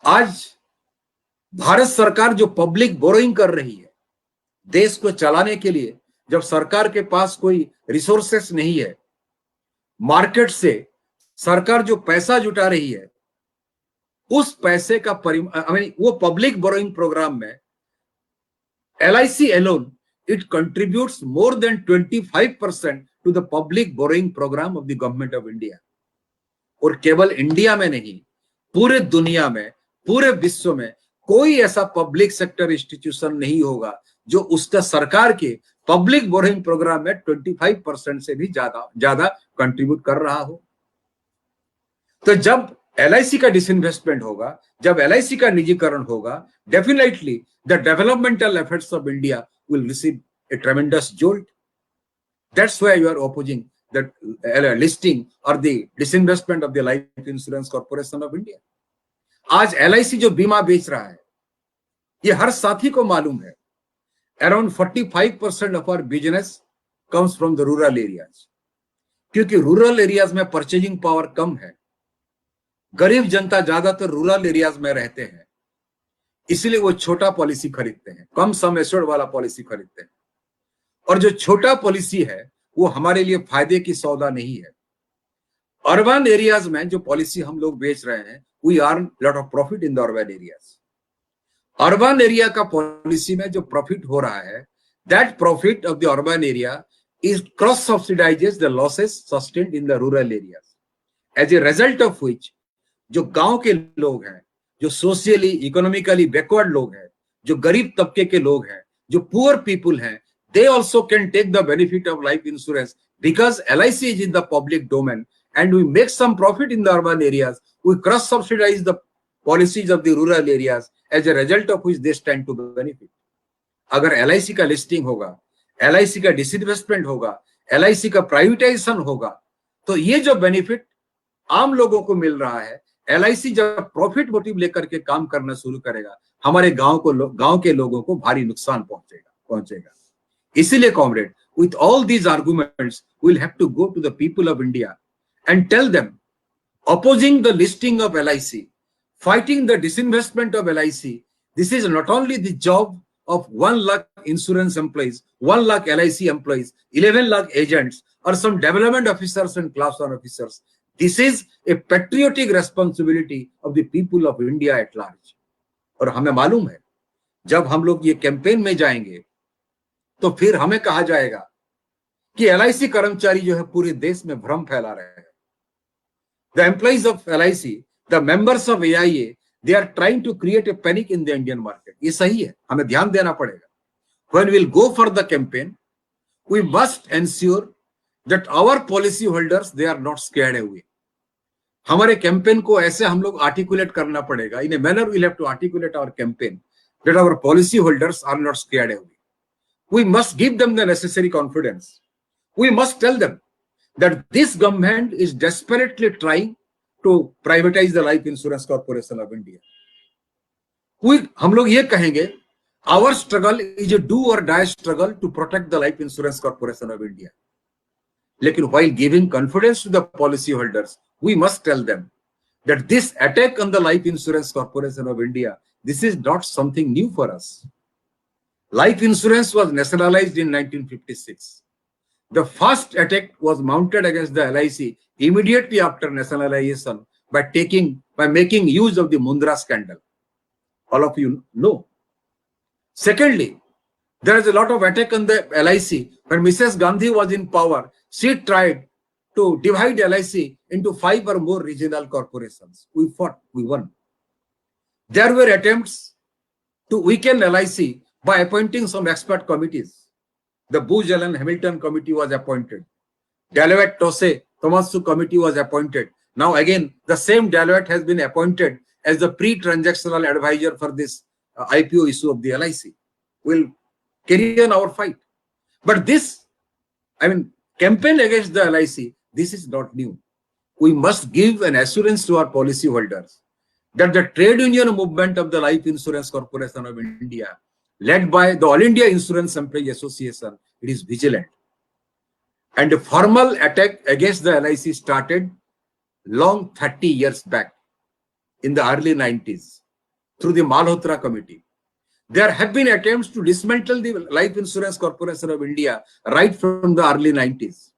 आज भारत सरकार जो पब्लिक बोरोइंग कर रही है देश को चलाने के लिए, जब सरकार के पास कोई रिसोर्सेस नहीं है, मार्केट से सरकार जो पैसा जुटा रही है, उस पैसे का वो पब्लिक बोरोइंग प्रोग्राम में LIC alone, it contributes more than 25% to the public borrowing program of the government of India। और केवल इंडिया में नहीं, पूरे दुनिया में, पूरे विश्व में कोई ऐसा पब्लिक सेक्टर इंस्टीट्यूशन नहीं होगा जो उसका सरकार के पब्लिक बोरोइंग प्रोग्राम में 25% से भी ज्यादा कंट्रीब्यूट कर रहा हो। तो जब LIC का डिसइन्वेस्टमेंट होगा, जब LIC का निजीकरण होगा, definitely the developmental efforts of India will receive a tremendous jolt. That's why you are opposing the listing और the disinvestment of the life insurance corporation of India. आज LIC जो बीमा बेच रहा है, ये हर साथी को मालूम है, around 45% of our business comes from the rural areas. क्योंकि रूरल एरियाज में परचेजिंग पावर कम है, गरीब जनता ज्यादातर रूरल एरियाज में रहते हैं, इसलिए वो छोटा पॉलिसी खरीदते हैं, कम सम एश्योर्ड वाला पॉलिसी खरीदते हैं। और जो छोटा पॉलिसी है वो हमारे लिए फायदे की सौदा नहीं है। अर्बन एरियाज में जो पॉलिसी हम लोग बेच रहे हैं, we earn lot of profit in the urban areas. Urban area का पॉलिसी में जो प्रॉफिट हो रहा है, that profit of the urban area it cross-subsidizes the losses sustained in the rural areas. As a result of which, जो गांव के लोग हैं, जो सोशली इकोनॉमिकली बैकवर्ड लोग हैं, जो गरीब तबके के लोग हैं, जो पुअर पीपल हैं, they also can take the benefit of life insurance because LIC is in the public domain and we make some profit in the urban areas. We cross-subsidize the policies of the rural areas, as a result of which they stand to benefit. अगर LIC का listing होगा, LIC का disinvestment होगा, LIC का privatisation होगा, तो ये जो बेनिफिट आम लोगों को मिल रहा है, LIC जब प्रॉफिट मोटिव लेकर के काम करना शुरू करेगा, हमारे गांव के लोगों को भारी नुकसान पहुंचेगा. इसीलिए comrade, with all these arguments, we'll have to go to the people of India and tell them, opposing the listing of LIC, fighting the disinvestment of LIC, this is not only the job of 1 lakh insurance employees, 1 lakh LIC employees, 11 lakh agents, or some development officers and class 1 officers. This is a patriotic responsibility of the people of India at large. और हमें मालूम है, जब हम लोग ये campaign में जाएंगे, तो फिर हमें कहा जाएगा कि LIC कर्मचारी जो है पूरे देश में भ्रम फैला रहे हैं. The employees of LIC, the members of AIA, they are trying to create a panic in the Indian market. ये सही है, हमें ध्यान देना पड़ेगा. When we'll go for the campaign, we must ensure that our policy holders, they are not scared away. हमारे campaign को ऐसे हम लोग आर्टिकुलेट करना पड़ेगा. In a manner, we'll have to articulate our campaign that our policy holders are not scared away. We must give them the necessary confidence. We must tell them that this government is desperately trying to privatize the Life Insurance Corporation of India. हम लोग ये कहेंगे, our struggle is a do or die struggle to protect the Life Insurance Corporation of India. लेकिन while giving confidence to the policy holders, we must tell them that this attack on the Life Insurance Corporation of India, this is not something new for us. Life insurance was nationalized in 1956. The first attack was mounted against the LIC immediately after nationalization by making use of the Mundra scandal. All of you know. Secondly, there is a lot of attack on the LIC. When Mrs. Gandhi was in power, she tried to divide LIC into 5 or more regional corporations. We fought, we won. There were attempts to weaken LIC by appointing some expert committees. The Booz Allen Hamilton Committee was appointed. Deloitte Touche Tohmatsu Committee was appointed. Now again, the same Deloitte has been appointed as the pre-transactional advisor for this IPO issue of the LIC. We'll carry on our fight. But this, campaign against the LIC, this is not new. We must give an assurance to our policy holders that the trade union movement of the Life Insurance Corporation of India, led by the All India Insurance Employee Association, it is vigilant. And a formal attack against the LIC started long 30 years back in the early 90s through the Malhotra Committee. There have been attempts to dismantle the Life Insurance Corporation of India right from the early 90s.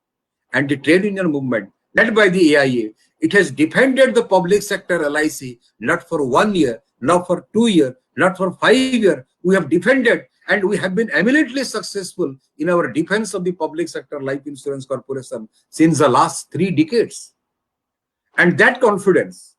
And the trade union movement, led by the AIA, it has defended the public sector LIC not for 1 year, not for 2 years, not for 5 years. We have defended and we have been eminently successful in our defense of the public sector Life Insurance Corporation since the last 3 decades. And that confidence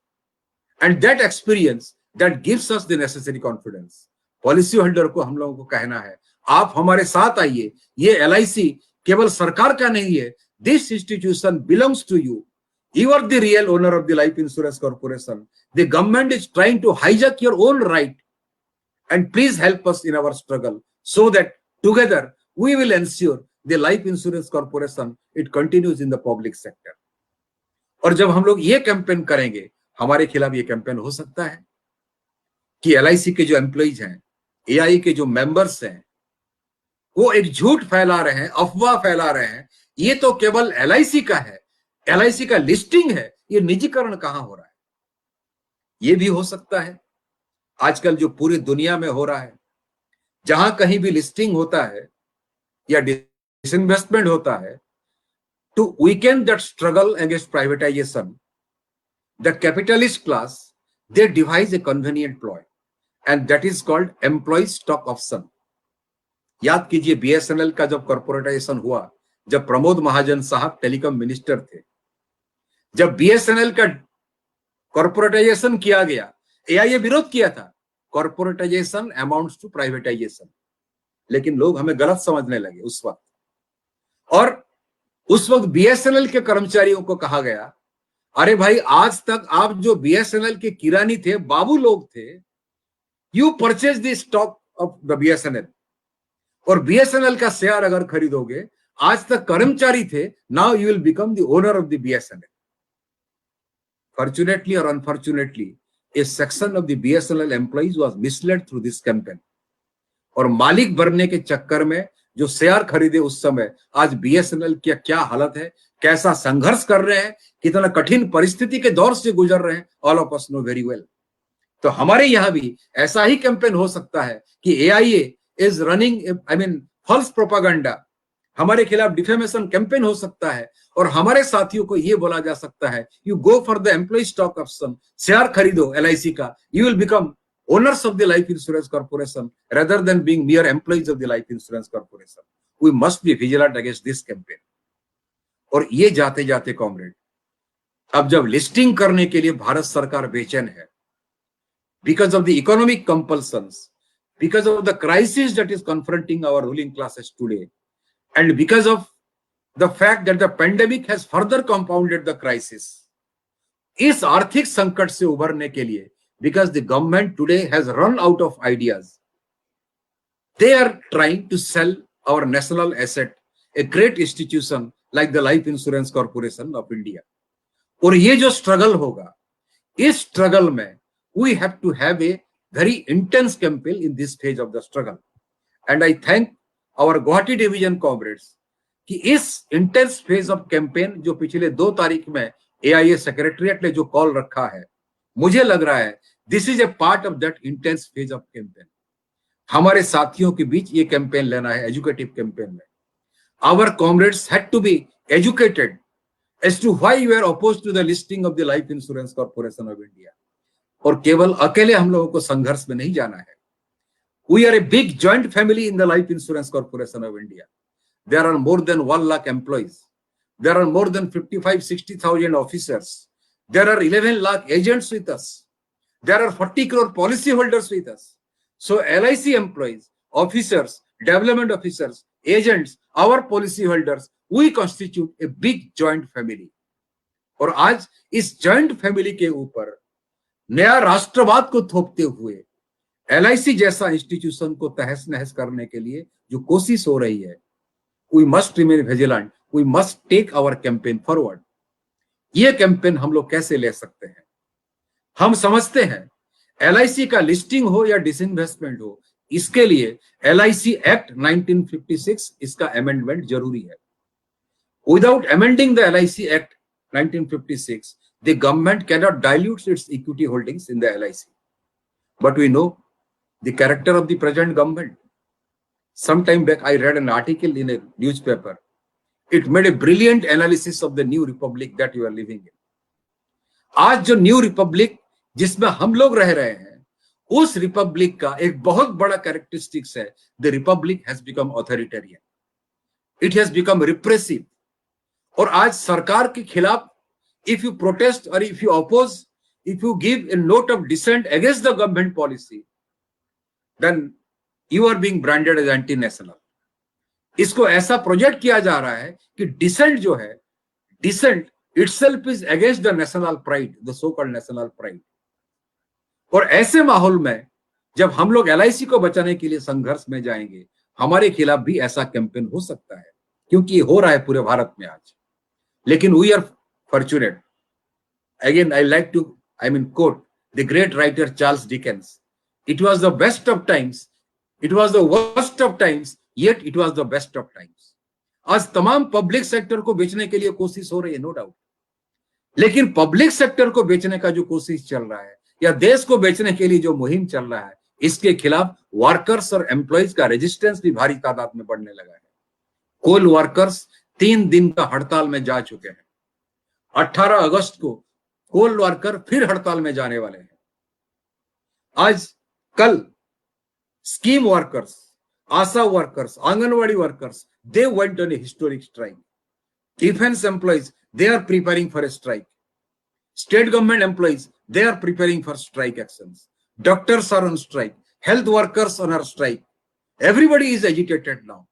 and that experience, that gives us the necessary confidence. Policy holder को हम लोगों को कहना है, आप हमारे साथ आइए. ये LIC केवल सरकार का नहीं है. This institution belongs to you. You are the real owner of the Life Insurance Corporation. The government is trying to hijack your own right. And please help us in our struggle so that together we will ensure the Life Insurance Corporation, it continues in the public sector. और जब हम लोग ये campaign करेंगे, हमारे खिलाफ ये campaign हो सकता है कि LIC के जो एम्प्लॉइज हैं, AIA के जो मेंबर्स हैं, वो एक झूठ फैला रहे हैं, अफवाह फैला रहे हैं. ये तो केवल LIC का है, LIC का लिस्टिंग है, ये निजीकरण कहां हो रहा है. ये भी हो सकता है. आजकल जो पूरी दुनिया में हो रहा है, जहां कहीं भी लिस्टिंग होता है या डिसइन्वेस्टमेंट होता है, to weaken that struggle against privatization, the capitalist class, they devise a convenient ploy, and that is called employee stock option. याद कीजिए BSNL का जब कॉर्पोरेटाइजेशन हुआ, जब प्रमोद महाजन साहब टेलीकॉम मिनिस्टर थे, जब बीएसएनएल का कॉर्पोरेटाइजेशन किया गया, एआईए विरोध किया था, कॉर्पोरेटाइजेशन अमाउंट्स टू प्राइवेटाइजेशन, लेकिन लोग हमें गलत समझने लगे उस वक्त। और उस वक्त बीएसएनएल के कर्मचारियों को कहा गया, अरे भाई आज तक आप जो बीएसएनएल के किरानी थे, बाबू लोग थे, you purchase the stock of the BSNL, और बीएसएनएल का शेयर अगर खरीदोगे, आज तक कर्मचारी थे, now you will become the owner of the BSNL. Fortunately or unfortunately, a section of the BSNL employees was misled through this campaign. और मालिक बनने के चक्कर में जो शेयर खरीदे उस समय, आज बीएसएनएल की क्या हालत है, कैसा संघर्ष कर रहे हैं, कितना कठिन परिस्थिति के दौर से गुजर रहे हैं, all of us know very well. तो हमारे यहां भी ऐसा ही कैंपेन हो सकता है कि AIA is running false propaganda, हमारे खिलाफ डिफेमेशन कैंपेन हो सकता है, और हमारे साथियों को यह बोला जा सकता है, you go for the employ stock option, share खरीदो एलआईसी का, you will become owners of the life insurance corporation rather than being mere employees of the life insurance corporation. We must be vigilant against this campaign. और ये जाते जाते comrade, अब जब listing करने के लिए भारत सरकार बेचैन है, because of the economic compulsions, because of the crisis that is confronting our ruling classes today, and because of the fact that the pandemic has further compounded the crisis, इस आर्थिक संकट से उबरने के लिए, because the government today has run out of ideas, they are trying to sell our national asset, a great institution like the Life Insurance Corporation of India. और ये जो स्ट्रगल होगा, इस स्ट्रगल में we have to have a very intense campaign in this phase of the struggle. And I thank our Guwahati division comrades कि इस intense phase of campaign जो पिछले 2 तारीख में AIA सेक्रेटरिएट ने जो कॉल रखा है, मुझे लग रहा है this is a part of that intense phase of campaign. हमारे साथियों के बीच ये कैंपेन लेना है, एजुकेटिव कैंपेन में। Our comrades had to be educated as to why you are opposed to the listing of the Life Insurance Corporation of India. और केवल अकेले हम लोगों को संघर्ष में नहीं जाना है। We are a big joint family in the Life Insurance Corporation of India. There are more than 1 lakh employees. There are more than 55-60,000 officers. There are 11 lakh agents with us. There are 40 crore policy holders with us. So LIC employees, officers, development officers, agents, our policy holders, we constitute a big joint family. और आज इस joint family के ऊपर नया राष्ट्रवाद को थोपते हुए LIC जैसा इंस्टीट्यूशन को तहस नहस करने के लिए जो कोशिश हो रही है, we must remain vigilant, we must take our campaign forward. ये कैंपेन हम लोग कैसे ले सकते हैं? हम समझते हैं एलआईसी का लिस्टिंग हो या डिसइन्वेस्टमेंट हो, इसके लिए एलआईसी एक्ट 1956 इसका अमेंडमेंट जरूरी है। Without amending the LIC act 1956, the government cannot dilute its equity holdings in the LIC. But we know the character of the present government. Sometime back, I read an article in a newspaper. It made a brilliant analysis of the new republic that you are living in. आज जो new Republic जिसमें हम लोग रह रहे हैं, उस Republic का एक बहुत बड़ा कैरेक्टरिस्टिक्स है, the Republic has become authoritarian, it has become repressive. और आज सरकार के खिलाफ if you protest or if you oppose, if you give a note of dissent against the government policy, then you are being branded as anti-national. इसको ऐसा project किया जा रहा है कि डिसेंट जो है, decent itself is against the national pride, the so-called national pride. और ऐसे माहौल में जब हम लोग एलआईसी को बचाने के लिए संघर्ष में जाएंगे, हमारे खिलाफ भी ऐसा कैंपेन हो सकता है, क्योंकि ये हो रहा है पूरे भारत में आज। लेकिन we are fortunate. Again, I like to, quote the great writer Charles Dickens. It was the best of times. It was the worst of times. Yet it was the best of times. आज तमाम public sector को बेचने के लिए कोशिश हो रही है, नो डाउट। लेकिन पब्लिक सेक्टर को बेचने का जो कोशिश चल रहा है या देश को बेचने के लिए जो मुहिम चल रहा है, इसके खिलाफ वर्कर्स और एम्प्लॉइज का रेजिस्टेंस भी भारी तादाद में बढ़ने लगा है। कोल वर्कर्स 3 दिन का हड़ताल में जा चुके हैं। 18 अगस्त को कोल वर्कर फिर हड़ताल में जाने वाले हैं। आज कल scheme workers, Asha workers, anganwadi workers, they went on a historic strike. Defense employees, they are preparing for a strike. State government employees, they are preparing for strike actions. Doctors are on strike. Health workers on our strike. Everybody is agitated now.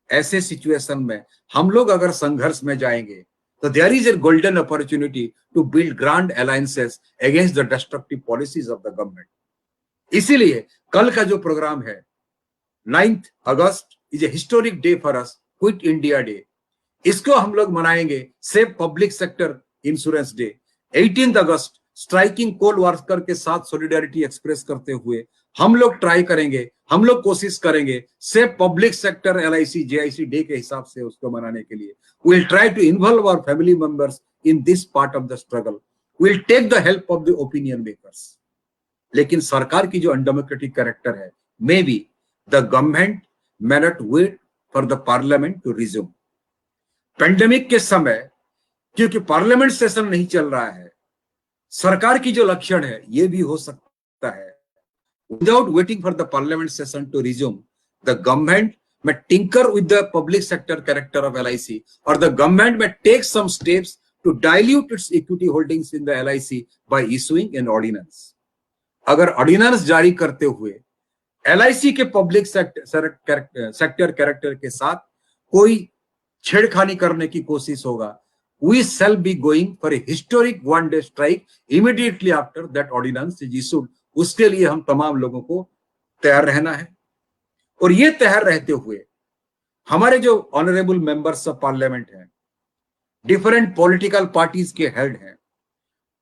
ऐसे situation में हम लोग अगर संघर्ष में जाएंगे तो there is a golden opportunity to build grand alliances against the destructive policies of the government. इसीलिए कल का जो प्रोग्राम है 9th August is a historic day for us, Quit India Day. इसको हम लोग मनाएंगे save public sector insurance day. 18th अगस्त striking कोल worker के साथ सॉलिडेरिटी एक्सप्रेस करते हुए हम लोग ट्राई करेंगे, हम लोग कोशिश करेंगे save public sector LIC JIC day के हिसाब से उसको मनाने के लिए. We'll try to involve our family members in this part of the struggle. We'll take the help of the opinion makers. लेकिन सरकार की जो अनडेमोक्रेटिक कैरेक्टर है, may be the government may not wait for the parliament to resume. Pandemic के समय क्योंकि parliament session नहीं चल रहा है, सरकार की जो लक्षण है ये भी हो सकता है without waiting for the parliament session to resume, the government may tinker with the public sector character of LIC, or the government may take some steps to dilute its equity holdings in the LIC by issuing an ordinance. अगर ordinance जारी करते हुए LIC के public sector character के साथ कोई छेड़खानी करने की कोशिश होगा, we shall be going for a historic one-day strike immediately after that ordinance is issued. उसके लिए हम तमाम लोगों को तैयार रहना है. और ये तैयार रहते हुए हमारे जो ऑनरेबल मेंबर्स ऑफ पार्लियामेंट हैं, डिफरेंट पॉलिटिकल पार्टीज के हेड हैं,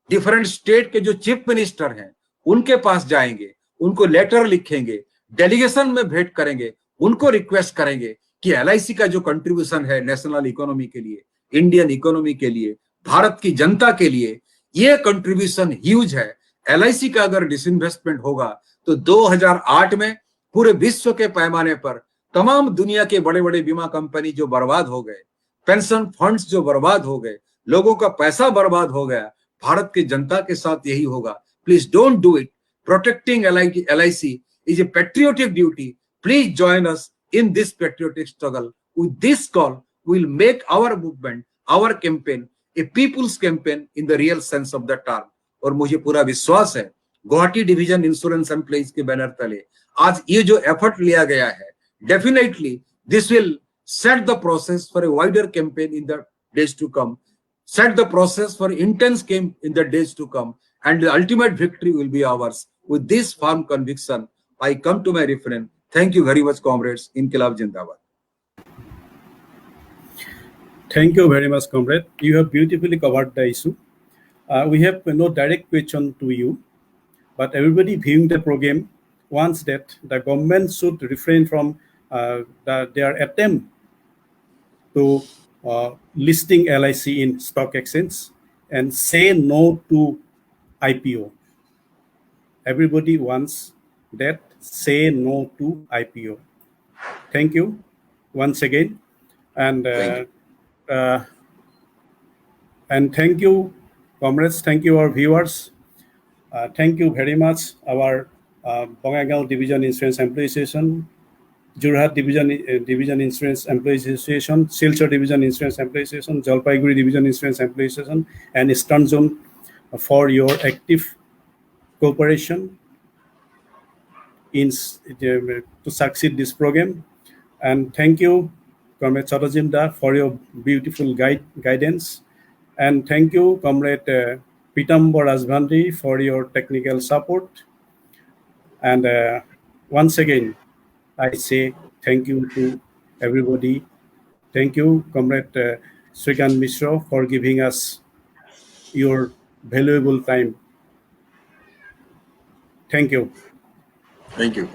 डिफरेंट स्टेट के जो चीफ मिनिस्टर हैं, उनके पास जाएंगे, उनको लेटर लिखेंगे, डेलीगेशन में भेंट करेंगे, उनको रिक्वेस्ट करेंगे कि LIC का जो कंट्रीब्यूशन है नेशनल इकोनॉमी के लिए, इंडियन इकोनॉमी के लिए, भारत की जनता के लिए, ये कंट्रीब्यूशन ह्यूज है. LIC का अगर डिसइन्वेस्टमेंट होगा तो 2008 में पूरे विश्व के पैमाने पर तमाम दुनिया के बड़े बड़े बीमा कंपनी जो बर्बाद हो गए, पेंशन फंड्स जो बर्बाद हो गए, लोगों का पैसा बर्बाद हो गया, भारत की जनता के साथ यही होगा. Please don't do it. Protecting LIC is a patriotic duty. Please join us in this patriotic struggle. With this call, we'll make our movement, our campaign, a people's campaign in the real sense of the term. और मुझे पूरा विश्वास है Guwahati division insurance employees के banner तले आज ये जो एफर्ट लिया गया है, definitely this will set the process for a wider campaign in the days to come, set the process for intense game in the days to come, and the ultimate victory will be ours. With this firm conviction, I come to my refrain. Thank you very much, comrades. Inqilab Zindabad. Thank you very much, comrade. You have beautifully covered the issue. We have no direct question to you, but everybody viewing the program wants that the government should refrain from their attempt to listing LIC in stock exchange and say no to IPO. Everybody wants that, say no to IPO. Thank you once again, and thank you, comrades. Thank you, our viewers. Thank you very much, our Bongaigaon Division Insurance Employees Association, Jorhat Division Insurance Employees Association, Silchar Division Insurance Employees Association, Jalpaiguri Division Insurance Employees Association, and Eastern Zone for your active cooperation in to succeed this program. And thank you, Comrade Sarojinda, for your beautiful guidance. And thank you, Comrade Pitambar Rajbhandari, for your technical support. And once again, I say thank you to everybody. Thank you, Comrade Srikant Mishra, for giving us your valuable time. Thank you. Thank you.